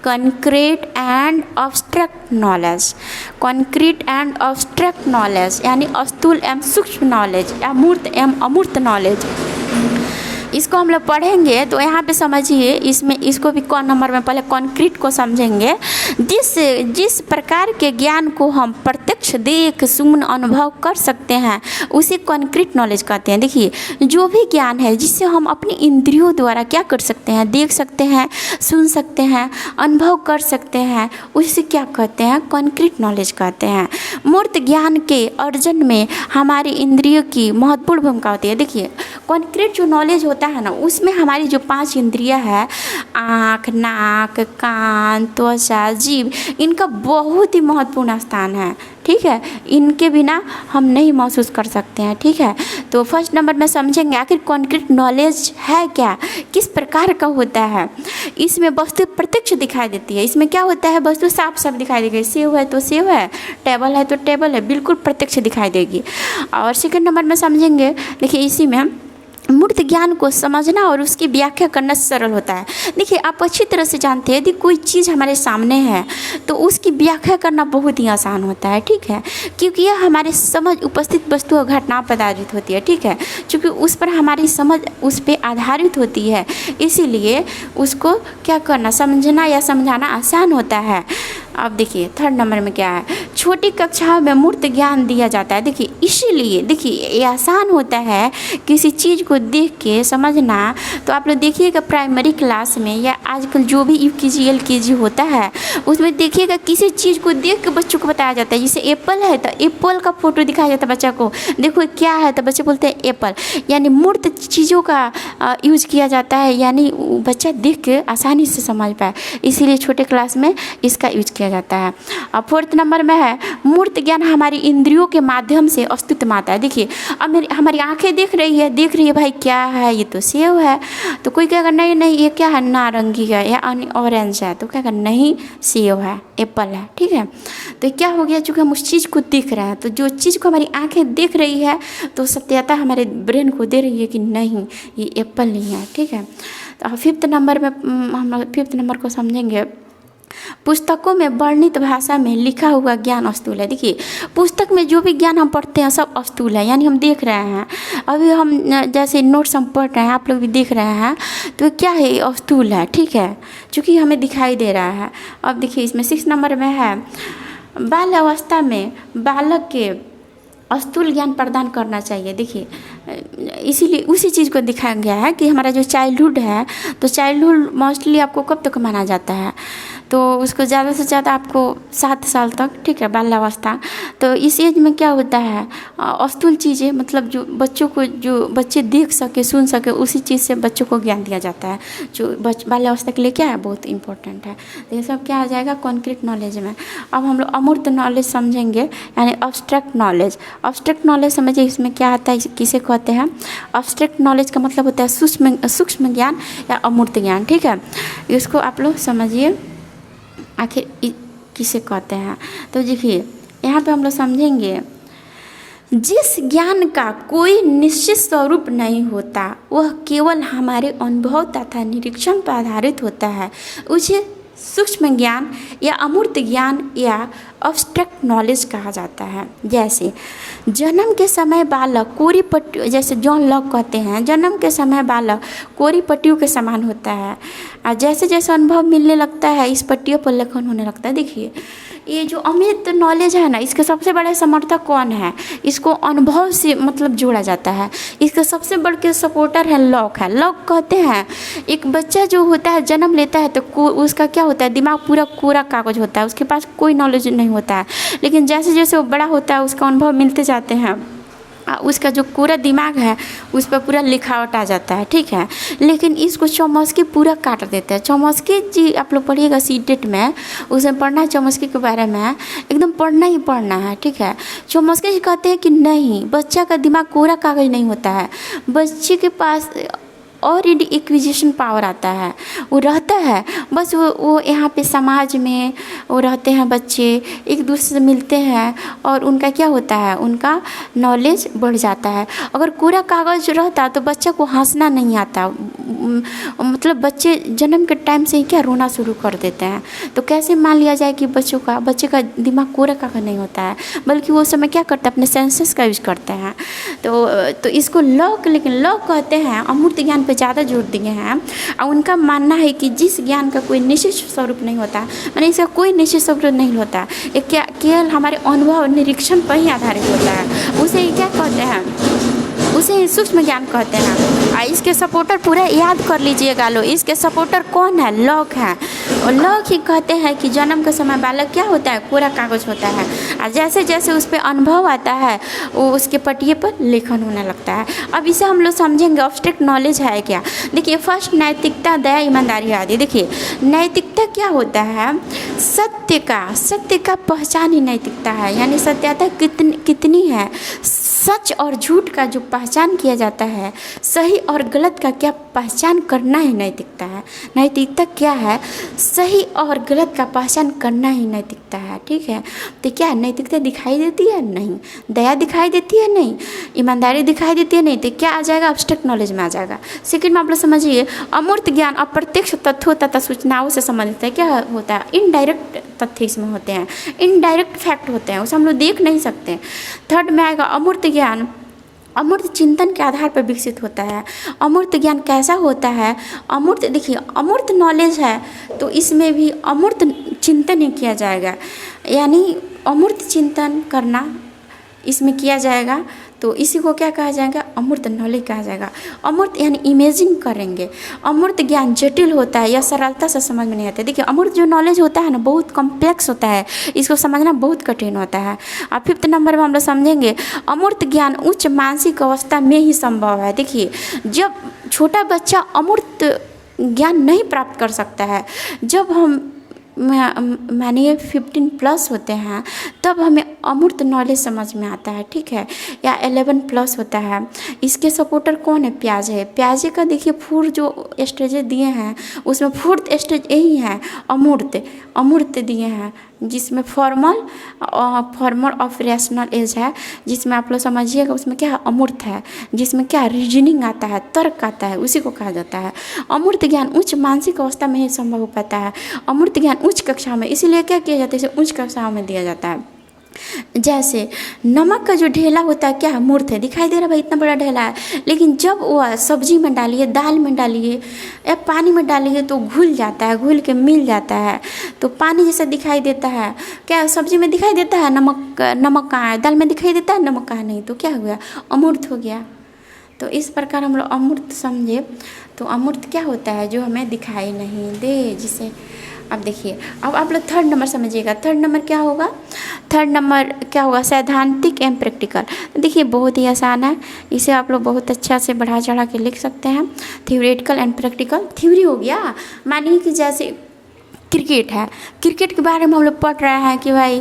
concrete and abstract knowledge, concrete and abstract knowledge यानी स्थूल एवं सूक्ष्म नॉलेज या मूर्त एवं अमूर्त नॉलेज। इसको हम लोग पढ़ेंगे तो यहाँ पे समझिए, इसमें इसको भी कौन नंबर में पहले कॉन्क्रीट को समझेंगे। जिस प्रकार के ज्ञान को हम प्रत्यक्ष देख सुन अनुभव कर सकते हैं उसे कॉन्क्रीट नॉलेज कहते हैं। देखिए जो भी ज्ञान है जिससे हम अपनी इंद्रियों द्वारा क्या कर सकते हैं, देख सकते हैं, सुन सकते हैं, अनुभव कर सकते हैं, उसे क्या कहते हैं, कॉन्क्रीट नॉलेज कहते हैं। मूर्त ज्ञान के अर्जन में हमारी इंद्रियों की महत्वपूर्ण भूमिका होती है। देखिए कॉन्क्रीट जो नॉलेज होता है ना, उसमें हमारी जो 5 इंद्रियां है, आँख, नाक, कान, त्वचा, जीभ, इनका बहुत ही महत्वपूर्ण स्थान है। ठीक है, इनके बिना हम नहीं महसूस कर सकते हैं। ठीक है, तो 1st नंबर में समझेंगे आखिर कॉन्क्रीट नॉलेज है क्या, किस प्रकार का होता है। इसमें वस्तु प्रत्यक्ष दिखाई देती है। इसमें क्या होता है, वस्तु साफ साफ दिखाई देगी, सेव है तो सेव है, टेबल है तो टेबल है, बिल्कुल प्रत्यक्ष दिखाई देगी। और 2nd नंबर में समझेंगे, देखिए इसी में मूर्त ज्ञान को समझना और उसकी व्याख्या करना सरल होता है। देखिए आप अच्छी तरह से जानते हैं यदि कोई चीज़ हमारे सामने है तो उसकी व्याख्या करना बहुत ही आसान होता है। ठीक है, क्योंकि यह हमारे समझ उपस्थित वस्तु और घटना पर आधारित होती है। ठीक है, क्योंकि उस पर हमारी समझ उस पर आधारित होती है, इसीलिए उसको क्या करना, समझना या समझाना आसान होता है। अब देखिए 3rd नंबर में क्या है, छोटी कक्षाओं में मूर्त ज्ञान दिया जाता है। देखिए इसीलिए देखिए ये आसान होता है किसी चीज़ को देख के समझना। तो आप लोग देखिएगा प्राइमरी क्लास में या आजकल जो भी UKG LKG होता है उसमें देखिएगा किसी चीज़ को देख के बच्चों को बताया जाता है। जैसे एप्पल है तो एप्पल का फोटो दिखाया जाता है बच्चा को, देखो क्या है तो बच्चे बोलते हैं एप्पल, यानी मूर्त चीज़ों का यूज किया जाता है, यानी बच्चा देख के आसानी से समझ पाए, इसीलिए छोटे क्लास में इसका यूज किया जाता है। अब 4th नंबर में है मूर्त ज्ञान हमारी इंद्रियों के माध्यम से अस्तित्व में आता है। देखिए अब हमारी आंखें देख रही है भाई क्या है, ये तो सेव है, तो कोई कहेगा नहीं नहीं ये क्या है, नारंगी है या ऑरेंज है, तो कहेगा नहीं सेव है, एप्पल है। ठीक है, तो क्या हो गया, चूँकि हम उस चीज़ को देख रहे हैं, तो जो चीज़ को हमारी आंखें देख रही है तो सत्यता हमारे ब्रेन को दे रही है कि नहीं ये एप्पल नहीं है। ठीक है, तो 5th नंबर में हम 5th नंबर को समझेंगे, पुस्तकों में वर्णित भाषा में लिखा हुआ ज्ञान स्थूल है। देखिए पुस्तक में जो भी ज्ञान हम पढ़ते हैं सब स्थूल है, यानी हम देख रहे हैं, अभी हम जैसे नोट्स हम पढ़ रहे हैं, आप लोग भी देख रहे हैं, तो क्या है, स्थूल है। ठीक है, क्योंकि हमें दिखाई दे रहा है। अब देखिए इसमें 6 नंबर में है, बाल अवस्था में बालक के स्थूल ज्ञान प्रदान करना चाहिए। देखिए इसीलिए उसी चीज़ को दिखाया गया है कि हमारा जो चाइल्डहुड है, तो चाइल्डहुड मोस्टली आपको कब तक माना जाता है, तो उसको ज़्यादा से ज़्यादा आपको 7 साल तक। ठीक है, बाल्यावस्था। तो इस एज में क्या होता है, स्थूल चीज़ें मतलब जो बच्चों को, जो बच्चे देख सके सुन सके, उसी चीज़ से बच्चों को ज्ञान दिया जाता है, जो बाल्यावस्था के लिए क्या है, बहुत इंपॉर्टेंट है। तो ये सब क्या आ जाएगा, कॉन्क्रीट नॉलेज में। अब हम लोग अमूर्त नॉलेज समझेंगे, यानी अब्स्ट्रैक्ट नॉलेज। अब्स्ट्रैक्ट नॉलेज समझिए इसमें क्या आता है, किसे कहते हैं। अब्स्ट्रैक्ट नॉलेज का मतलब होता है सूक्ष्म ज्ञान या अमूर्त ज्ञान। ठीक है, इसको आप लोग समझिए आखिर किसे कहते हैं। तो देखिए यहाँ पे हम लोग समझेंगे जिस ज्ञान का कोई निश्चित स्वरूप नहीं होता, वह केवल हमारे अनुभव तथा निरीक्षण पर आधारित होता है, उसे सूक्ष्म ज्ञान या अमूर्त ज्ञान या अब्स्ट्रैक्ट नॉलेज कहा जाता है। जैसे जन्म के समय बालक कोरी पट्टियों, जैसे जॉन लॉक कहते हैं, जन्म के समय बालक कोरी पट्टियों के समान होता है, और जैसे जैसे अनुभव मिलने लगता है इस पट्टियों पर लेखन होने लगता है। देखिए ये जो अमृत नॉलेज है ना, इसके सबसे बड़े समर्थक कौन है? इसको अनुभव से मतलब जोड़ा जाता है। इसके सबसे बड़े के सपोर्टर है लॉक है। लॉक कहते हैं एक बच्चा जो होता है जन्म लेता है तो उसका क्या होता है, दिमाग पूरा कोरा कागज होता है, उसके पास कोई नॉलेज नहीं होता है। लेकिन जैसे जैसे वो बड़ा होता है उसका अनुभव मिलते जाते हैं, उसका जो पूरा दिमाग है उस पर पूरा लिखावट आ जाता है, ठीक है। लेकिन इसको चौमस्की पूरा काट देते हैं। चौमस्की जी आप लोग पढ़िएगा सीटेट में, उसमें पढ़ना है चौमस्की के बारे में, एकदम पढ़ना ही पढ़ना है, ठीक है। चौमस्की जी कहते हैं कि नहीं, बच्चा का दिमाग कोरा कागज नहीं होता है, बच्चे के पास और एक्विजिशन पावर आता है, वो रहता है। बस वो यहाँ पे समाज में वो रहते हैं, बच्चे एक दूसरे से मिलते हैं और उनका क्या होता है, उनका नॉलेज बढ़ जाता है। अगर कोरा कागज रहता तो बच्चा को हंसना नहीं आता, मतलब बच्चे जन्म के टाइम से ही क्या रोना शुरू कर देते हैं। तो कैसे मान लिया जाए कि बच्चे का दिमाग कोरा कागज नहीं होता है, बल्कि वो समय क्या करता है, अपने सेंसेस का यूज करते हैं। तो इसको लॉक, लेकिन लॉक कहते हैं अमूर्त ज्ञान पे ज़्यादा जोर दिए हैं, और उनका मानना है कि जिस ज्ञान का कोई निश्चित स्वरूप नहीं होता, माने इसका कोई निश्चित स्वरूप नहीं होता, ये क्या केवल हमारे अनुभव और निरीक्षण पर ही आधारित होता है, उसे क्या कहते हैं, उसे सूक्ष्म ज्ञान कहते हैं। इसके सपोर्टर पूरा याद कर लीजिएगा लो, इसके सपोर्टर कौन है, लॉक है। और लॉक ही कहते हैं कि जन्म के समय बालक क्या होता है, कोरा कागज होता है, और जैसे जैसे उस पर अनुभव आता है वो उसके पटिए पर लेखन होने लगता है। अब इसे हम लोग समझेंगे अब्स्ट्रैक्ट नॉलेज है क्या। देखिए फर्स्ट नैतिकता, दया, ईमानदारी आदि। देखिए नैतिकता क्या होता है, सत्य का पहचान ही नैतिकता है, यानी सत्यता कितनी है, सच और झूठ का जो पहचान किया जाता है, सही और गलत का क्या पहचान करना ही नैतिकता है। नैतिकता क्या है, सही और गलत का पहचान करना ही नैतिकता है, ठीक है। तो क्या नैतिकता दिखाई देती है, नहीं। दया दिखाई देती है, नहीं। ईमानदारी दिखाई देती है, नहीं। तो क्या आ जाएगा, अब्स्ट्रैक्ट नॉलेज में आ जाएगा। सेकंड में आप लोग समझिए अमूर्त ज्ञान अप्रत्यक्ष तथ्यों तथा सूचनाओं से संबंधित है। क्या होता है, इनडायरेक्ट तथ्य इसमें होते हैं, इनडायरेक्ट फैक्ट होते हैं, उसे हम लोग देख नहीं सकते। थर्ड में आएगा अमूर्त ज्ञान अमूर्त चिंतन के आधार पर विकसित होता है। अमूर्त ज्ञान कैसा होता है, अमूर्त, देखिए अमूर्त नॉलेज है तो इसमें भी अमूर्त चिंतन ही किया जाएगा, यानी अमूर्त चिंतन करना इसमें किया जाएगा, तो इसी को क्या कहा जाएगा, अमूर्त नॉलेज कहा जाएगा। अमूर्त यानी इमेजिन करेंगे। अमूर्त ज्ञान जटिल होता है या सरलता से समझ में नहीं आता है। देखिए अमूर्त जो नॉलेज होता है ना, बहुत कॉम्प्लेक्स होता है, इसको समझना बहुत कठिन होता है। और फिफ्थ नंबर में हम लोग समझेंगे अमूर्त ज्ञान उच्च मानसिक अवस्था में ही संभव है। देखिए जब छोटा बच्चा अमूर्त ज्ञान नहीं प्राप्त कर सकता है, जब हम मानिए 15+ होते हैं तब हमें अमूर्त नॉलेज समझ में आता है, ठीक है, या 11+ होता है। इसके सपोर्टर कौन है, प्याजे। प्याजे का देखिए 4 जो स्टेजेस दिए हैं उसमें 4th स्टेज यही है, अमूर्त दिए हैं, जिसमें फॉर्मल ऑफ रैशनल एज है, जिसमें आप लोग समझिएगा उसमें क्या है, अमूर्त है, जिसमें क्या रीजनिंग आता है, तर्क आता है, उसी को कहा जाता है। अमूर्त ज्ञान उच्च मानसिक अवस्था में ही संभव हो पाता है। अमूर्त ज्ञान उच्च कक्षा में, इसीलिए क्या किया जाता है, इसे उच्च कक्षाओं में दिया जाता है। जैसे नमक का जो ढेला होता है क्या है, मूर्त है, दिखाई दे रहा है भाई इतना बड़ा ढेला है, लेकिन जब वो सब्जी में डालिए, दाल में डालिए या पानी में डालिए तो घुल जाता है, घुल के मिल जाता है, तो पानी जैसा दिखाई देता है। क्या सब्जी में दिखाई देता है नमक कहाँ है, दाल में दिखाई देता है नमक कहाँ नहीं, तो क्या हो गया, अमूर्त हो गया। तो इस प्रकार हम लोग अमूर्त समझे। तो अमूर्त क्या होता है, जो हमें दिखाई नहीं दे, जिसे अब देखिए, अब आप लोग थर्ड नंबर समझिएगा। थर्ड नंबर क्या होगा, थर्ड नंबर क्या होगा, सैद्धांतिक एवं प्रैक्टिकल। देखिए बहुत ही आसान है, इसे आप लोग बहुत अच्छा से बढ़ा चढ़ा के लिख सकते हैं। Theoretical and practical. थ्योरी हो गया, मानिए कि जैसे क्रिकेट है। क्रिकेट के बारे में हम लोग पढ़ रहे हैं कि भाई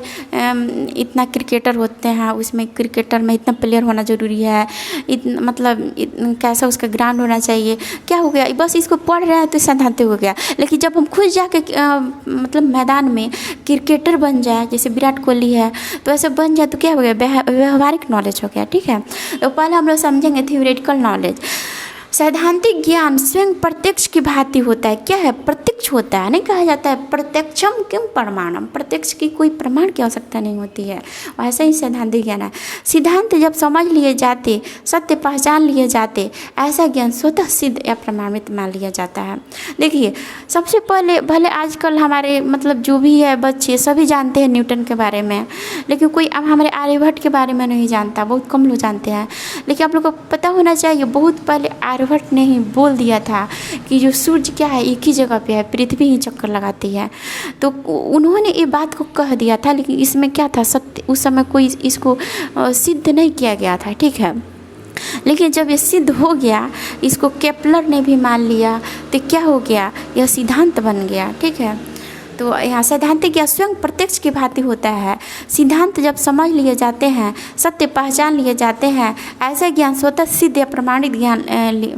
इतना क्रिकेटर होते हैं, उसमें क्रिकेटर में इतना प्लेयर होना ज़रूरी है, कैसा उसका ग्राउंड होना चाहिए, क्या हो गया, बस इसको पढ़ रहे हैं तो सैद्धांतिक हो गया। लेकिन जब हम खुद जाके मैदान में क्रिकेटर बन जाए, जैसे विराट कोहली है तो ऐसे बन जाए तो क्या हो गया, व्यवहारिक नॉलेज हो गया। ठीक है, तो पहले हम लोग समझेंगे थ्योरेटिकल नॉलेज। सैद्धांतिक ज्ञान स्वयं प्रत्यक्ष की भांति होता है। क्या है, प्रत्यक्ष होता है। नहीं कहा जाता है प्रत्यक्षम किम प्रमाणम, प्रत्यक्ष की कोई प्रमाण की आवश्यकता नहीं होती है, वैसे ही सैद्धांतिक ज्ञान है। सिद्धांत जब समझ लिए जाते, सत्य पहचान लिए जाते, ऐसा ज्ञान स्वतः सिद्ध या प्रमाणित मान लिया जाता है। देखिए, सबसे पहले भले आजकल हमारे जो भी है बच्चे सभी जानते हैं न्यूटन के बारे में, लेकिन कोई अब हमारे आर्यभट्ट के बारे में नहीं जानता, बहुत कम लोग जानते हैं। लेकिन आप लोग को पता होना चाहिए, बहुत पहले आर्यभट्ट ने ही बोल दिया था कि जो सूर्य क्या है एक ही जगह पे है, पृथ्वी ही चक्कर लगाती है। तो उन्होंने ये बात को कह दिया था, लेकिन इसमें क्या था, सत्य उस समय कोई इसको सिद्ध नहीं किया गया था। ठीक है, लेकिन जब ये सिद्ध हो गया, इसको केपलर ने भी मान लिया, तो क्या हो गया, यह सिद्धांत बन गया। ठीक है, तो यहाँ सैद्धांतिक ज्ञान स्वयं प्रत्यक्ष की भांति होता है। सिद्धांत जब समझ लिए जाते हैं, सत्य पहचान लिए जाते हैं, ऐसा ज्ञान स्वतः सिद्ध या प्रमाणित ज्ञान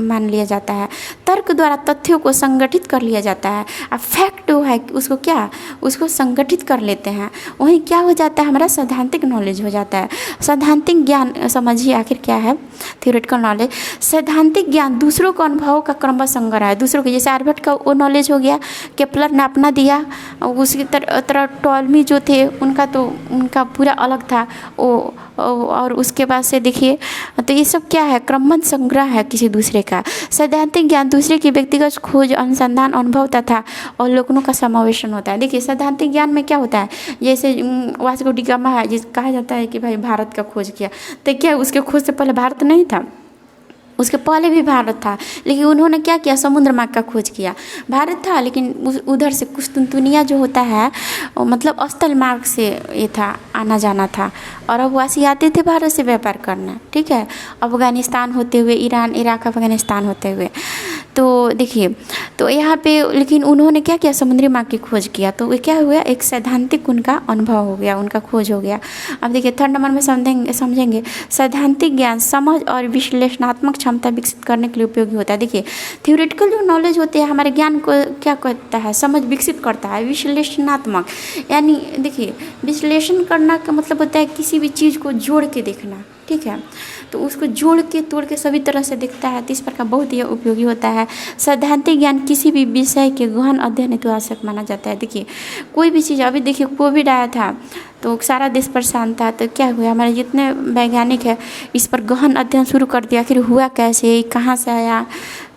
मान लिया जाता है। तर्क द्वारा तथ्यों को संगठित कर लिया जाता है। अब फैक्ट है उसको संगठित कर लेते हैं, वहीं क्या हो जाता है, हमारा सैद्धांतिक नॉलेज हो जाता है। सैद्धांतिक ज्ञान समझिए आखिर क्या है, थ्योरेटिकल नॉलेज। सैद्धांतिक ज्ञान दूसरों को अनुभवों का क्रमबद्ध संग्रह है। दूसरों को, जैसे आर्यभट्ट का वो नॉलेज हो गया, केपलर ने अपना दिया, उसकी तरह टॉलमी जो थे उनका पूरा अलग था वो, और उसके बाद से देखिए, तो ये सब क्या है, क्रमबद्ध संग्रह है किसी दूसरे का। सैद्धांतिक ज्ञान दूसरे की व्यक्तिगत खोज, अनुसंधान, अनुभव तथा अवलोकनों का समावेशन होता है। देखिए, सैद्धांतिक ज्ञान में क्या होता है, जैसे वास्को डी गामा है, जिस कहा जाता है कि भाई भारत का खोज किया, तो क्या उसके खोज से पहले भारत नहीं था, उसके पहले भी भारत था, लेकिन उन्होंने क्या किया, समुद्र मार्ग का खोज किया। भारत था, लेकिन उधर से कुस्तुनतुनिया जो होता है, स्थल मार्ग से ये था, आना जाना था, और अब वासी आते थे भारत से व्यापार करना। ठीक है, अफगानिस्तान होते हुए, ईरान, इराक, अफगानिस्तान होते हुए। तो देखिए, तो यहाँ पे लेकिन उन्होंने क्या किया, समुद्री मार्ग की खोज किया, तो ये क्या हुआ, एक सैद्धांतिक उनका अनुभव हो गया, उनका खोज हो गया। अब देखिए, थर्ड नंबर में समझेंगे सैद्धांतिक ज्ञान समझ और विश्लेषणात्मक क्षमता विकसित करने के लिए उपयोगी होता है। देखिए, थ्योरेटिकल जो नॉलेज होते हैं हमारे ज्ञान को क्या करता है, समझ विकसित करता है। विश्लेषणात्मक यानी देखिए, विश्लेषण करना का मतलब होता है किसी भी चीज़ को जोड़ के देखना। ठीक है, तो उसको जोड़ के तोड़ के सभी तरह से दिखता है, तो इस प्रकार बहुत ही उपयोगी होता है। सैद्धांतिक ज्ञान किसी भी विषय के गहन अध्ययन हेतु आवश्यक माना जाता है। देखिए, कोई भी चीज़, अभी देखिए कोविड आया था तो सारा देश परेशान था, तो क्या हुआ, हमारे जितने वैज्ञानिक हैं इस पर गहन अध्ययन शुरू कर दिया, आखिर हुआ कैसे, कहाँ से आया,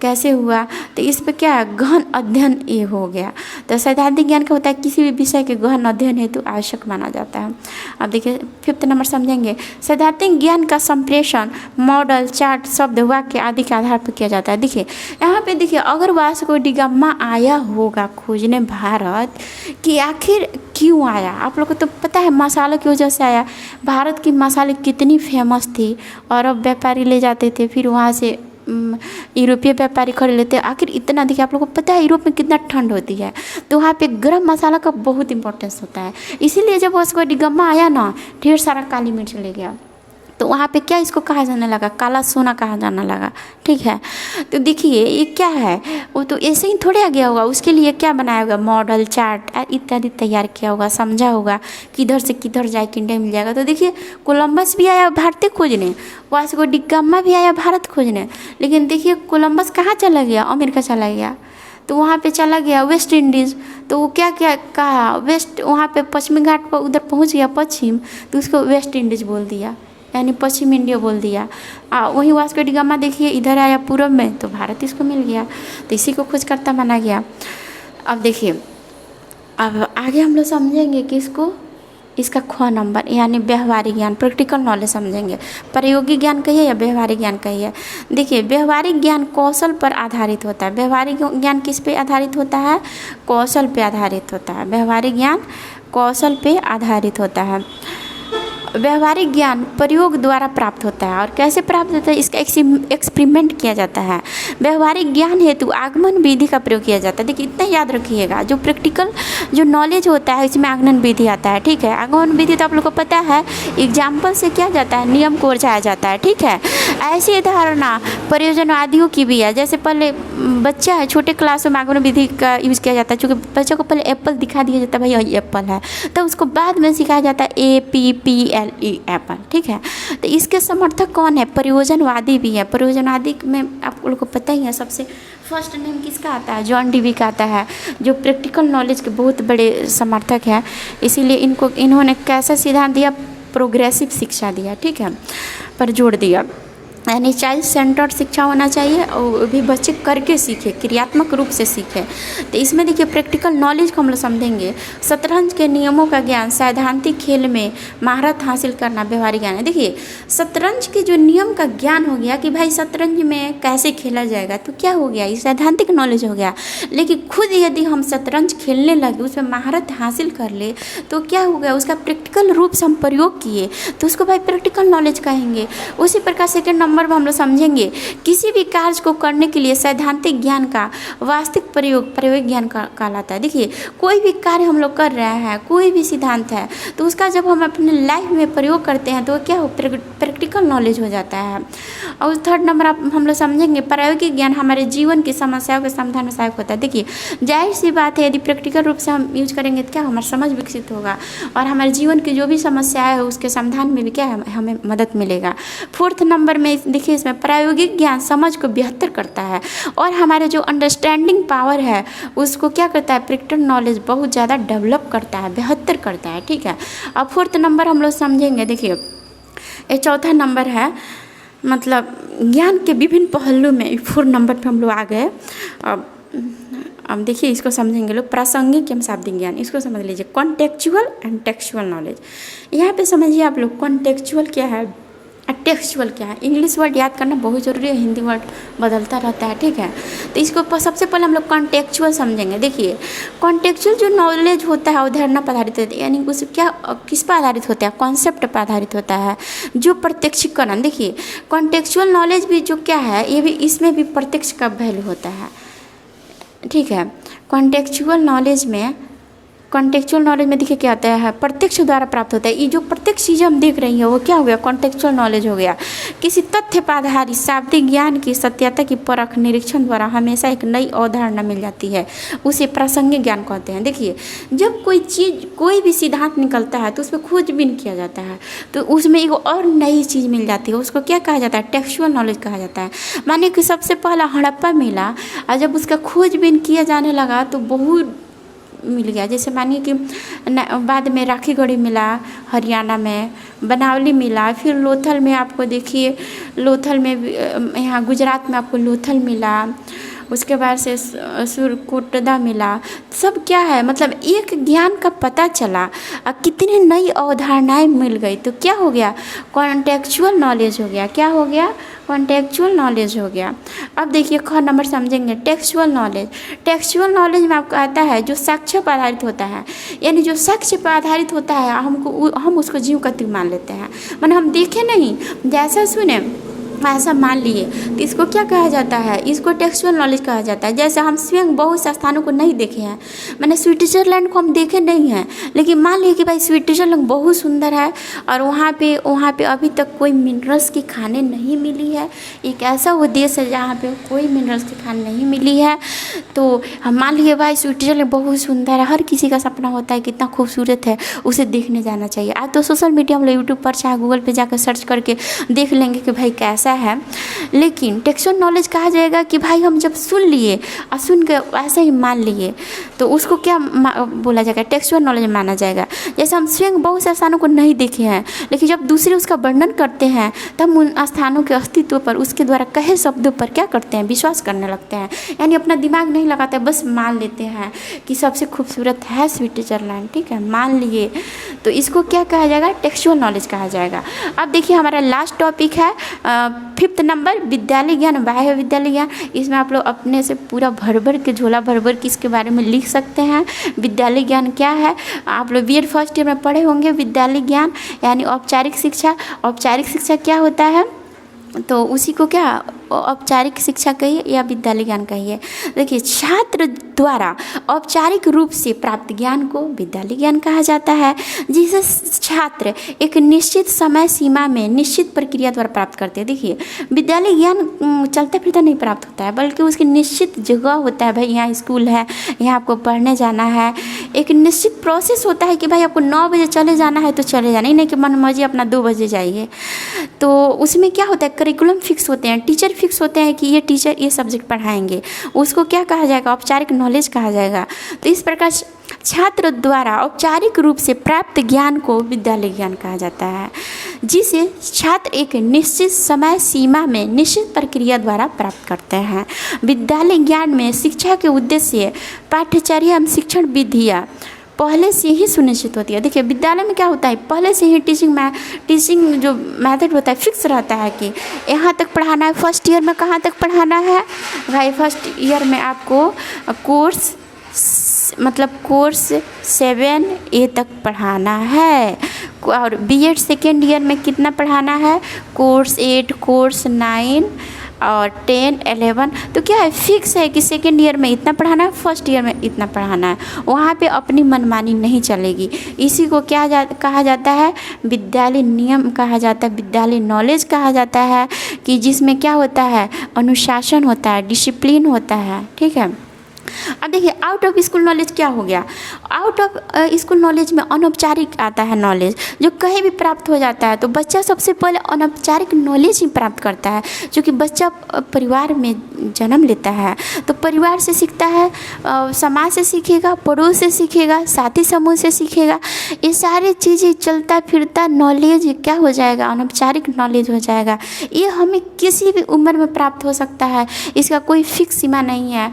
कैसे हुआ, तो इस पर क्या है, गहन अध्ययन ये हो गया। तो सैद्धांतिक ज्ञान का होता है किसी भी विषय के गहन अध्ययन हेतु आवश्यक माना जाता है। अब देखिए, फिफ्थ नंबर समझेंगे सैद्धांतिक ज्ञान का संप्रेषण मॉडल, चार्ट, शब्द, वाक्य आदि के आधार पर किया जाता है। देखिए, यहाँ पे देखिए, अगर वास्को डी गामा आया होगा खोजने भारत कि आखिर क्यों आया, आप लोग को तो पता है मसालों की वजह से आया। भारत की मसाले कितनी फेमस थी, और अब व्यापारी ले जाते थे, फिर वहाँ से यूरोपीय व्यापारी खरीद लेते हैं। आखिर इतना देखिए, आप लोगों को पता है यूरोप में कितना ठंड होती है, तो वहाँ पे गरम मसाला का बहुत इंपॉर्टेंस होता है। इसीलिए जब वास्को डी गामा आया ना, ढेर सारा काली मिर्च ले गया, तो वहाँ पे क्या इसको कहा जाने लगा, काला सोना कहा जाने लगा। ठीक है, तो देखिए ये क्या है, वो तो ऐसे ही थोड़े आ गया होगा, उसके लिए क्या बनाया होगा, मॉडल, चार्ट इत्यादि तैयार किया होगा, समझा होगा किधर से किधर जाए इंडिया मिल जाएगा। तो देखिए, कोलंबस भी आया भारतीय खोजने, वास्को डी गामा भी आया भारत खोजने, लेकिन देखिए कोलंबस कहाँ चला गया, अमेरिका चला गया, तो वहाँ पे चला गया वेस्ट इंडीज़। तो वो क्या क्या कहा, वेस्ट, वहाँ पे पश्चिमी घाट पर उधर पहुँच गया पश्चिम, तो उसको वेस्ट इंडीज़ बोल दिया, यानी पश्चिम इंडिया बोल दिया। वहीं वास्को डी गामा देखिए इधर आया पूर्व में, तो भारत इसको मिल गया, तो इसी को खोजकर्ता माना गया। अब देखिए, अब आगे हम लोग समझेंगे कि इसका ख नंबर यानी व्यवहारिक ज्ञान, प्रैक्टिकल नॉलेज समझेंगे। प्रायोगिक ज्ञान कहिए या व्यवहारिक ज्ञान कहिए। देखिए, व्यवहारिक ज्ञान कौशल पर आधारित होता है। व्यवहारिक ज्ञान किस पे आधारित होता है, कौशल पे आधारित होता है। व्यवहारिक ज्ञान कौशल पे आधारित होता है। व्यवहारिक ज्ञान प्रयोग द्वारा प्राप्त होता है। और कैसे प्राप्त होता है, इसका एक्सपेरिमेंट किया जाता है। व्यवहारिक ज्ञान हेतु आगमन विधि का प्रयोग किया जाता है। देखिए इतना याद रखिएगा, जो प्रैक्टिकल जो नॉलेज होता है इसमें आगमन विधि आता है, ठीक है। आगमन विधि तो आप लोग को पता है, एग्जाम्पल से क्या जाता है, नियम को समझाया जाता है, ठीक है। ऐसी धारणा प्रयोजनवादियों की भी है। जैसे पहले बच्चा है, छोटे क्लासों में आगमन विधि का यूज़ किया जाता है, क्योंकि बच्चों को पहले एप्पल दिखा दिया जाता है, भाई ये एप्पल है, तो उसको बाद में सिखाया जाता है APPLE एप्पल, ठीक है। तो इसके समर्थक कौन है, प्रयोजनवादी भी है। प्रयोजनवादी में आप लोग को पता ही है, सबसे फर्स्ट नेम किसका आता है, जॉन डीवी का आता है, जो प्रैक्टिकल नॉलेज के बहुत बड़े समर्थक हैं। इसीलिए इन्होंने कैसा सिद्धांत दिया, प्रोग्रेसिव शिक्षा दिया, ठीक है, पर जोड़ दिया। यानी चाइल्ड सेंटर्ड शिक्षा होना चाहिए और भी बच्चे करके सीखे, क्रियात्मक रूप से सीखे। तो इसमें देखिए प्रैक्टिकल नॉलेज को हम लोग समझेंगे। शतरंज के नियमों का ज्ञान, सैद्धांतिक खेल में महारत हासिल करना व्यवहारिक ज्ञान है। देखिए शतरंज के जो नियम का ज्ञान हो गया कि भाई शतरंज में कैसे खेला जाएगा, तो क्या हो गया, ये सैद्धांतिक नॉलेज हो गया। लेकिन खुद यदि हम शतरंज खेलने लगे, उसमें महारत हासिल कर ले, तो क्या हो गया, उसका प्रैक्टिकल रूप से हम प्रयोग किए, तो उसको भाई प्रैक्टिकल नॉलेज कहेंगे। उसी प्रकार सेकेंड नंबर पर हम लोग समझेंगे, किसी भी कार्य को करने के लिए सैद्धांतिक ज्ञान का वास्तविक प्रयोग प्रायोगिक ज्ञान कहलाता है। देखिए कोई भी कार्य हम लोग कर रहे हैं, कोई भी सिद्धांत है, तो उसका जब हम अपने लाइफ में प्रयोग करते हैं तो क्या हो, प्रैक्टिकल नॉलेज हो जाता है। और थर्ड नंबर हम लोग समझेंगे, प्रायोगिक ज्ञान हमारे जीवन की समस्याओं के समाधान में सहायक होता है। देखिए जाहिर सी बात है, यदि प्रैक्टिकल रूप से हम यूज करेंगे तो क्या हमारा समझ विकसित होगा और हमारे जीवन की जो भी समस्याएं है उसके समाधान में भी क्या है, हमें मदद मिलेगा। फोर्थ नंबर में देखिए, इसमें प्रायोगिक ज्ञान समझ को बेहतर करता है और हमारे जो अंडरस्टैंडिंग पावर है उसको क्या करता है, प्रैक्टिकल नॉलेज बहुत ज़्यादा डेवलप करता है, बेहतर करता है, ठीक है। अब फोर्थ नंबर हम लोग समझेंगे। देखिए ये चौथा नंबर है, मतलब ज्ञान के विभिन्न पहलू में। फोर्थ नंबर पे हम लोग आ गए। अब देखिए इसको समझेंगे लोग, प्रासंगिक एवं शाब्दिक ज्ञान, इसको समझ लीजिए। कॉन्टेक्चुअल एंड टेक्सचुअल नॉलेज, यहाँ पे समझिए आप लोग, कॉन्टेक्चुअल क्या है, टेक्सचुअल क्या है। इंग्लिश वर्ड याद करना बहुत ज़रूरी है, हिंदी वर्ड बदलता रहता है, ठीक है। तो इसको सबसे पहले हम लोग कॉन्टेक्चुअल समझेंगे। देखिए कॉन्टेक्चुअल जो नॉलेज होता है अवधारणा पर आधारित होता है, यानी उस क्या किस पर आधारित होता है, कॉन्सेप्ट पर आधारित होता है, जो प्रत्यक्षीकरण। देखिए कॉन्टेक्चुअल नॉलेज भी जो क्या है, ये भी इसमें भी प्रत्यक्ष का वैल्यू होता है, ठीक है। कॉन्टेक्चुअल नॉलेज में देखिए क्या आता है, प्रत्यक्ष द्वारा प्राप्त होता है। ये जो प्रत्यक्ष चीज़ हम देख रही हैं वो क्या हो गया, कॉन्टेक्चुअल नॉलेज हो गया। किसी तथ्य पर आधारित शाब्दिक ज्ञान की सत्यता की परख निरीक्षण द्वारा हमेशा एक नई अवधारणा मिल जाती है, उसे प्रासंगिक ज्ञान कहते हैं। देखिए जब कोई चीज़, कोई भी सिद्धांत निकलता है तो उस पर खोजबीन किया जाता है, तो उसमें एक और नई चीज़ मिल जाती है, उसको क्या कहा जाता है, टेक्सचुअल नॉलेज कहा जाता है। मानिए कि सबसे पहला हड़प्पा मिला और जब उसका खोजबीन किया जाने लगा तो बहुत मिल गया। जैसे मानिए कि बाद में राखीगढ़ी मिला, हरियाणा में बनावली मिला, फिर लोथल में आपको देखिए, लोथल में यहाँ गुजरात में आपको लोथल मिला, उसके बाद से सुरकोटदा मिला। सब क्या है, मतलब एक ज्ञान का पता चला और कितनी नई अवधारणाएं मिल गई, तो क्या हो गया, कॉन्टेक्चुअल नॉलेज हो गया। क्या हो गया, कॉन्टेक्चुअल नॉलेज हो गया। अब देखिए ख नंबर समझेंगे, टेक्सचुअल नॉलेज। टेक्सचुअल नॉलेज में आपको आता है जो साक्ष्य पर आधारित होता है, यानी जो साक्ष्य पर आधारित होता है हम उसको जीव का तीर मान लेते हैं। माने हम देखे नहीं, जैसा सुने ऐसा मान लिए, तो इसको क्या कहा जाता है, इसको टेक्सचुअल नॉलेज कहा जाता है। जैसे हम स्वयं बहुत से स्थानों को नहीं देखे हैं, मैंने स्विट्जरलैंड को हम देखे नहीं हैं, लेकिन मान लिए कि भाई स्विट्जरलैंड बहुत सुंदर है और वहाँ पे अभी तक कोई मिनरल्स की खाने नहीं मिली है। एक ऐसा वो देश है जहाँ पे कोई मिनरल्स की खाने नहीं मिली है, तो हम मान लिए भाई स्विट्जरलैंड बहुत सुंदर है, हर किसी का सपना होता है कितना खूबसूरत है, उसे देखने जाना चाहिए। आज तो सोशल मीडिया हम लोग यूट्यूब पर चाहे गूगल पर जाकर सर्च करके देख लेंगे कि भाई कैसा है। लेकिन टेक्सचुअल नॉलेज कहा जाएगा कि भाई हम जब सुन लिए और सुन के ऐसे ही मान लिए, तो उसको क्या बोला जाएगा, टेक्सचुअल नॉलेज माना जाएगा। जैसे हम स्वयं बहुत से स्थानों को नहीं देखे हैं, लेकिन जब दूसरे उसका वर्णन करते हैं तब हम उन स्थानों के अस्तित्व पर, उसके द्वारा कहे शब्दों पर क्या करते हैं, विश्वास करने लगते हैं। यानी अपना दिमाग नहीं लगाते, बस मान लेते हैं कि सबसे खूबसूरत है स्विट्जरलैंड, ठीक है, मान लिए, तो इसको क्या कहा जाएगा, टेक्सचुअल नॉलेज कहा जाएगा। अब देखिए हमारा लास्ट टॉपिक है 5th नंबर विद्यालय ज्ञान, बाह्य विद्यालय ज्ञान। इसमें आप लोग अपने से पूरा भर भर के झोला भर भर के इसके बारे में लिख सकते हैं। विद्यालय ज्ञान क्या है, आप लोग बीएड फर्स्ट ईयर में पढ़े होंगे। विद्यालय ज्ञान यानी औपचारिक शिक्षा। औपचारिक शिक्षा क्या होता है, तो उसी को क्या औपचारिक शिक्षा कहिए या विद्यालय ज्ञान कहिए। देखिए, छात्र द्वारा औपचारिक रूप से प्राप्त ज्ञान को विद्यालय ज्ञान कहा जाता है, जिसे छात्र एक निश्चित समय सीमा में निश्चित प्रक्रिया द्वारा प्राप्त करते हैं। देखिए, विद्यालय ज्ञान चलते फिरते नहीं प्राप्त होता है, बल्कि उसकी निश्चित जगह होता है। भाई यहाँ स्कूल है, यहाँ आपको पढ़ने जाना है, एक निश्चित प्रोसेस होता है कि भाई आपको 9 बजे चले जाना है तो चले जाना ही, नहीं कि मन मर्जी अपना 2 बजे जाइए। तो उसमें क्या होता है, करिकुलम फिक्स होते हैं, टीचर फिक्स होते हैं कि ये टीचर ये सब्जेक्ट पढ़ाएंगे, उसको क्या कहा जाएगा, औपचारिक नॉलेज कहा जाएगा। तो इस प्रकार छात्र द्वारा औपचारिक रूप से प्राप्त ज्ञान को विद्यालय ज्ञान कहा जाता है, जिसे छात्र एक निश्चित समय सीमा में निश्चित प्रक्रिया द्वारा प्राप्त करते हैं। विद्यालय ज्ञान में शिक्षा के उद्देश्य, पाठ्यचर्या एवं शिक्षण विधियाँ पहले से ही सुनिश्चित होती है। देखिए, विद्यालय में क्या होता है, पहले से ही टीचिंग जो मेथड होता है फिक्स रहता है कि यहाँ तक पढ़ाना है। फर्स्ट ईयर में कहाँ तक पढ़ाना है भाई, फर्स्ट ईयर में आपको कोर्स 7A तक पढ़ाना है, और बीएड सेकेंड ईयर में कितना पढ़ाना है, कोर्स 8, कोर्स 9 और 10, 11। तो क्या है, फिक्स है कि सेकेंड ईयर में इतना पढ़ाना है, फर्स्ट ईयर में इतना पढ़ाना है। वहाँ पे अपनी मनमानी नहीं चलेगी। इसी को कहा जाता है, विद्यालय नियम कहा जाता है, विद्यालय नॉलेज कहा जाता है, कि जिसमें क्या होता है, अनुशासन होता है, डिसिप्लिन होता है। ठीक है। अब देखिए, आउट ऑफ स्कूल नॉलेज क्या हो गया। आउट ऑफ स्कूल नॉलेज में अनौपचारिक आता है नॉलेज, जो कहीं भी प्राप्त हो जाता है। तो बच्चा सबसे पहले अनौपचारिक नॉलेज ही प्राप्त करता है, क्योंकि बच्चा परिवार में जन्म लेता है, तो परिवार से सीखता है, समाज से सीखेगा, पड़ोस से सीखेगा, साथी समूह से सीखेगा। ये सारी चीज़ें चलता फिरता नॉलेज क्या हो जाएगा, अनौपचारिक नॉलेज हो जाएगा। ये हमें किसी भी उम्र में प्राप्त हो सकता है, इसका कोई फिक्स सीमा नहीं है।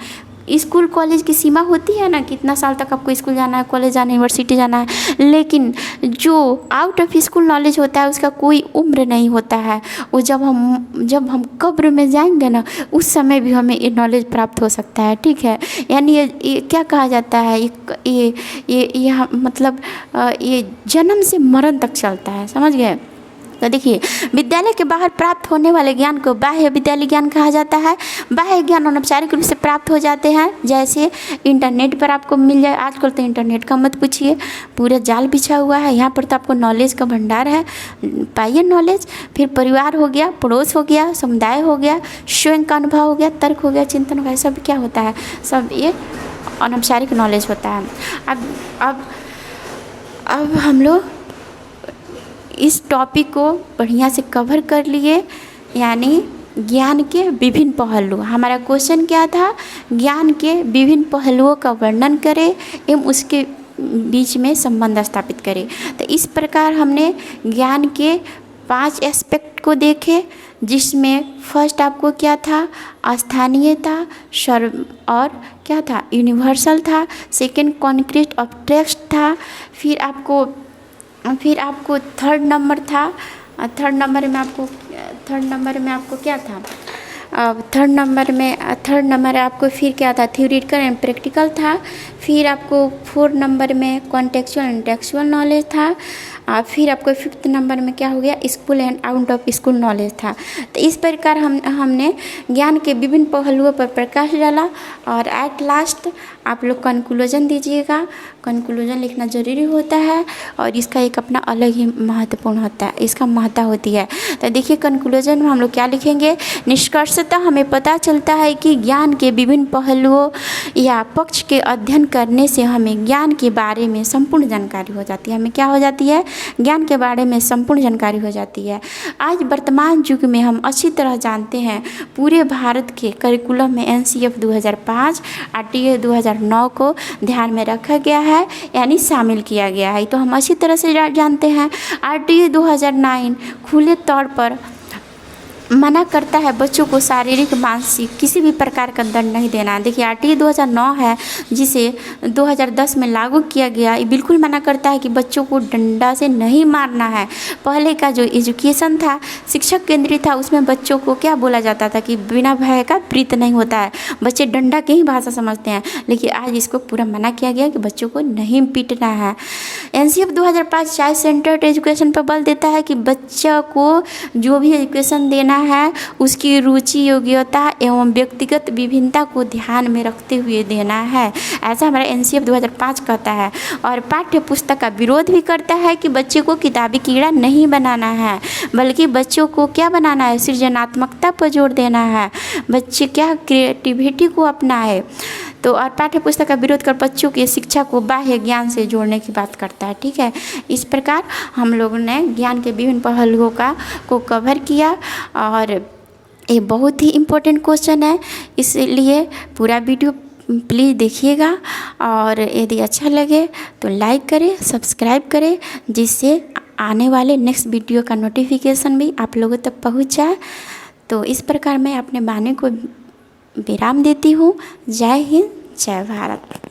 स्कूल कॉलेज की सीमा होती है ना, कितना साल तक आपको स्कूल जाना है, कॉलेज जाना है, यूनिवर्सिटी जाना है, लेकिन जो आउट ऑफ स्कूल नॉलेज होता है उसका कोई उम्र नहीं होता है। वो जब हम कब्र में जाएंगे ना, उस समय भी हमें ये नॉलेज प्राप्त हो सकता है। ठीक है। यानी ये क्या कहा जाता है, ये मतलब ये जन्म से मरण तक चलता है, समझ गए। तो देखिए, विद्यालय के बाहर प्राप्त होने वाले ज्ञान को बाह्य विद्यालय ज्ञान कहा जाता है। बाह्य ज्ञान अनौपचारिक रूप से प्राप्त हो जाते हैं, जैसे इंटरनेट पर आपको मिल जाए। आजकल तो इंटरनेट का मत पूछिए, पूरा जाल बिछा हुआ है, यहाँ पर तो आपको नॉलेज का भंडार है, पाइए नॉलेज। फिर परिवार हो गया, पड़ोस हो गया, समुदाय हो गया, स्वयं का अनुभव हो गया, तर्क हो गया, चिंतन हो गया, सब क्या होता है, सब ये अनौपचारिक नॉलेज होता है। अब हम लोग इस टॉपिक को बढ़िया से कवर कर लिए, यानी ज्ञान के विभिन्न पहलू। हमारा क्वेश्चन क्या था, ज्ञान के विभिन्न पहलुओं का वर्णन करें एवं उसके बीच में संबंध स्थापित करें। तो इस प्रकार हमने ज्ञान के 5 एस्पेक्ट को देखे, जिसमें फर्स्ट आपको क्या था, स्थानीय था, और क्या था, यूनिवर्सल था। सेकेंड कॉन्क्रीट ऑफ टेक्स्ट था। फिर आपको थर्ड नंबर था। थर्ड नंबर में आपको क्या था, थर्ड नंबर आपको फिर क्या था, थ्योरेटिकल एंड प्रैक्टिकल था। फिर आपको 4 नंबर में कॉन्टेक्चुअल एंड टेक्सुअल नॉलेज था। फिर आपको 5th नंबर में क्या हो गया, school and out of school knowledge था। तो इस प्रकार हमने ज्ञान के विभिन्न पहलुओं पर प्रकाश डाला। और एट लास्ट आप लोग कंक्लूजन दीजिएगा। कंक्लूजन लिखना ज़रूरी होता है, और इसका एक अपना अलग ही महत्वपूर्ण होता है, इसका महत्ता होती है। तो देखिए, कंक्लूजन में हम लोग क्या लिखेंगे, निष्कर्षतः हमें पता चलता है कि ज्ञान के विभिन्न पहलुओं या पक्ष के अध्ययन करने से हमें ज्ञान के बारे में संपूर्ण जानकारी हो जाती है। हमें क्या हो जाती है, ज्ञान के बारे में संपूर्ण जानकारी हो जाती है। आज वर्तमान युग में हम अच्छी तरह जानते हैं, पूरे भारत के करिकुलम में NCF 2005 RTA 2009 को ध्यान में रखा गया है, यानी शामिल किया गया है। तो हम अच्छी तरह से जानते हैं। RTA 2009 खुले तौर पर मना करता है बच्चों को शारीरिक मानसिक किसी भी प्रकार का दंड नहीं देना। देखिए आरटीई 2009 है जिसे 2010 में लागू किया गया, ये बिल्कुल मना करता है कि बच्चों को डंडा से नहीं मारना है। पहले का जो एजुकेशन था शिक्षक केंद्रित था, उसमें बच्चों को क्या बोला जाता था कि बिना भय का प्रीत नहीं होता है, बच्चे डंडा की ही भाषा समझते हैं। लेकिन आज इसको पूरा मना किया गया कि बच्चों को नहीं पीटना है। एनसीएफ 2005 चाइल्ड सेंटर्ड एजुकेशन पर बल देता है कि बच्चा को जो भी एजुकेशन देना है उसकी रुचि योग्यता एवं व्यक्तिगत विभिन्नता को ध्यान में रखते हुए देना है, ऐसा हमारा एनसीएफ 2005 कहता है। और पाठ्य पुस्तक का विरोध भी करता है कि बच्चे को किताबी कीड़ा नहीं बनाना है, बल्कि बच्चों को क्या बनाना है, सृजनात्मकता पर जोर देना है, बच्चे क्या क्रिएटिविटी को अपनाए। तो और पाठ्य पुस्तक का विरोध कर बच्चों की शिक्षा को बाह्य ज्ञान से जोड़ने की बात करता है। ठीक है, इस प्रकार हम लोगों ने ज्ञान के विभिन्न पहलुओं को कवर किया और ये बहुत ही इम्पोर्टेंट क्वेश्चन है, इसलिए पूरा वीडियो प्लीज़ देखिएगा। और यदि अच्छा लगे तो लाइक करें, सब्सक्राइब करें, जिससे आने वाले नेक्स्ट वीडियो का नोटिफिकेशन भी आप लोगों तक पहुंच जाए। तो इस प्रकार मैं अपने वाणी को विराम देती हूँ। जय हिंद, जय भारत।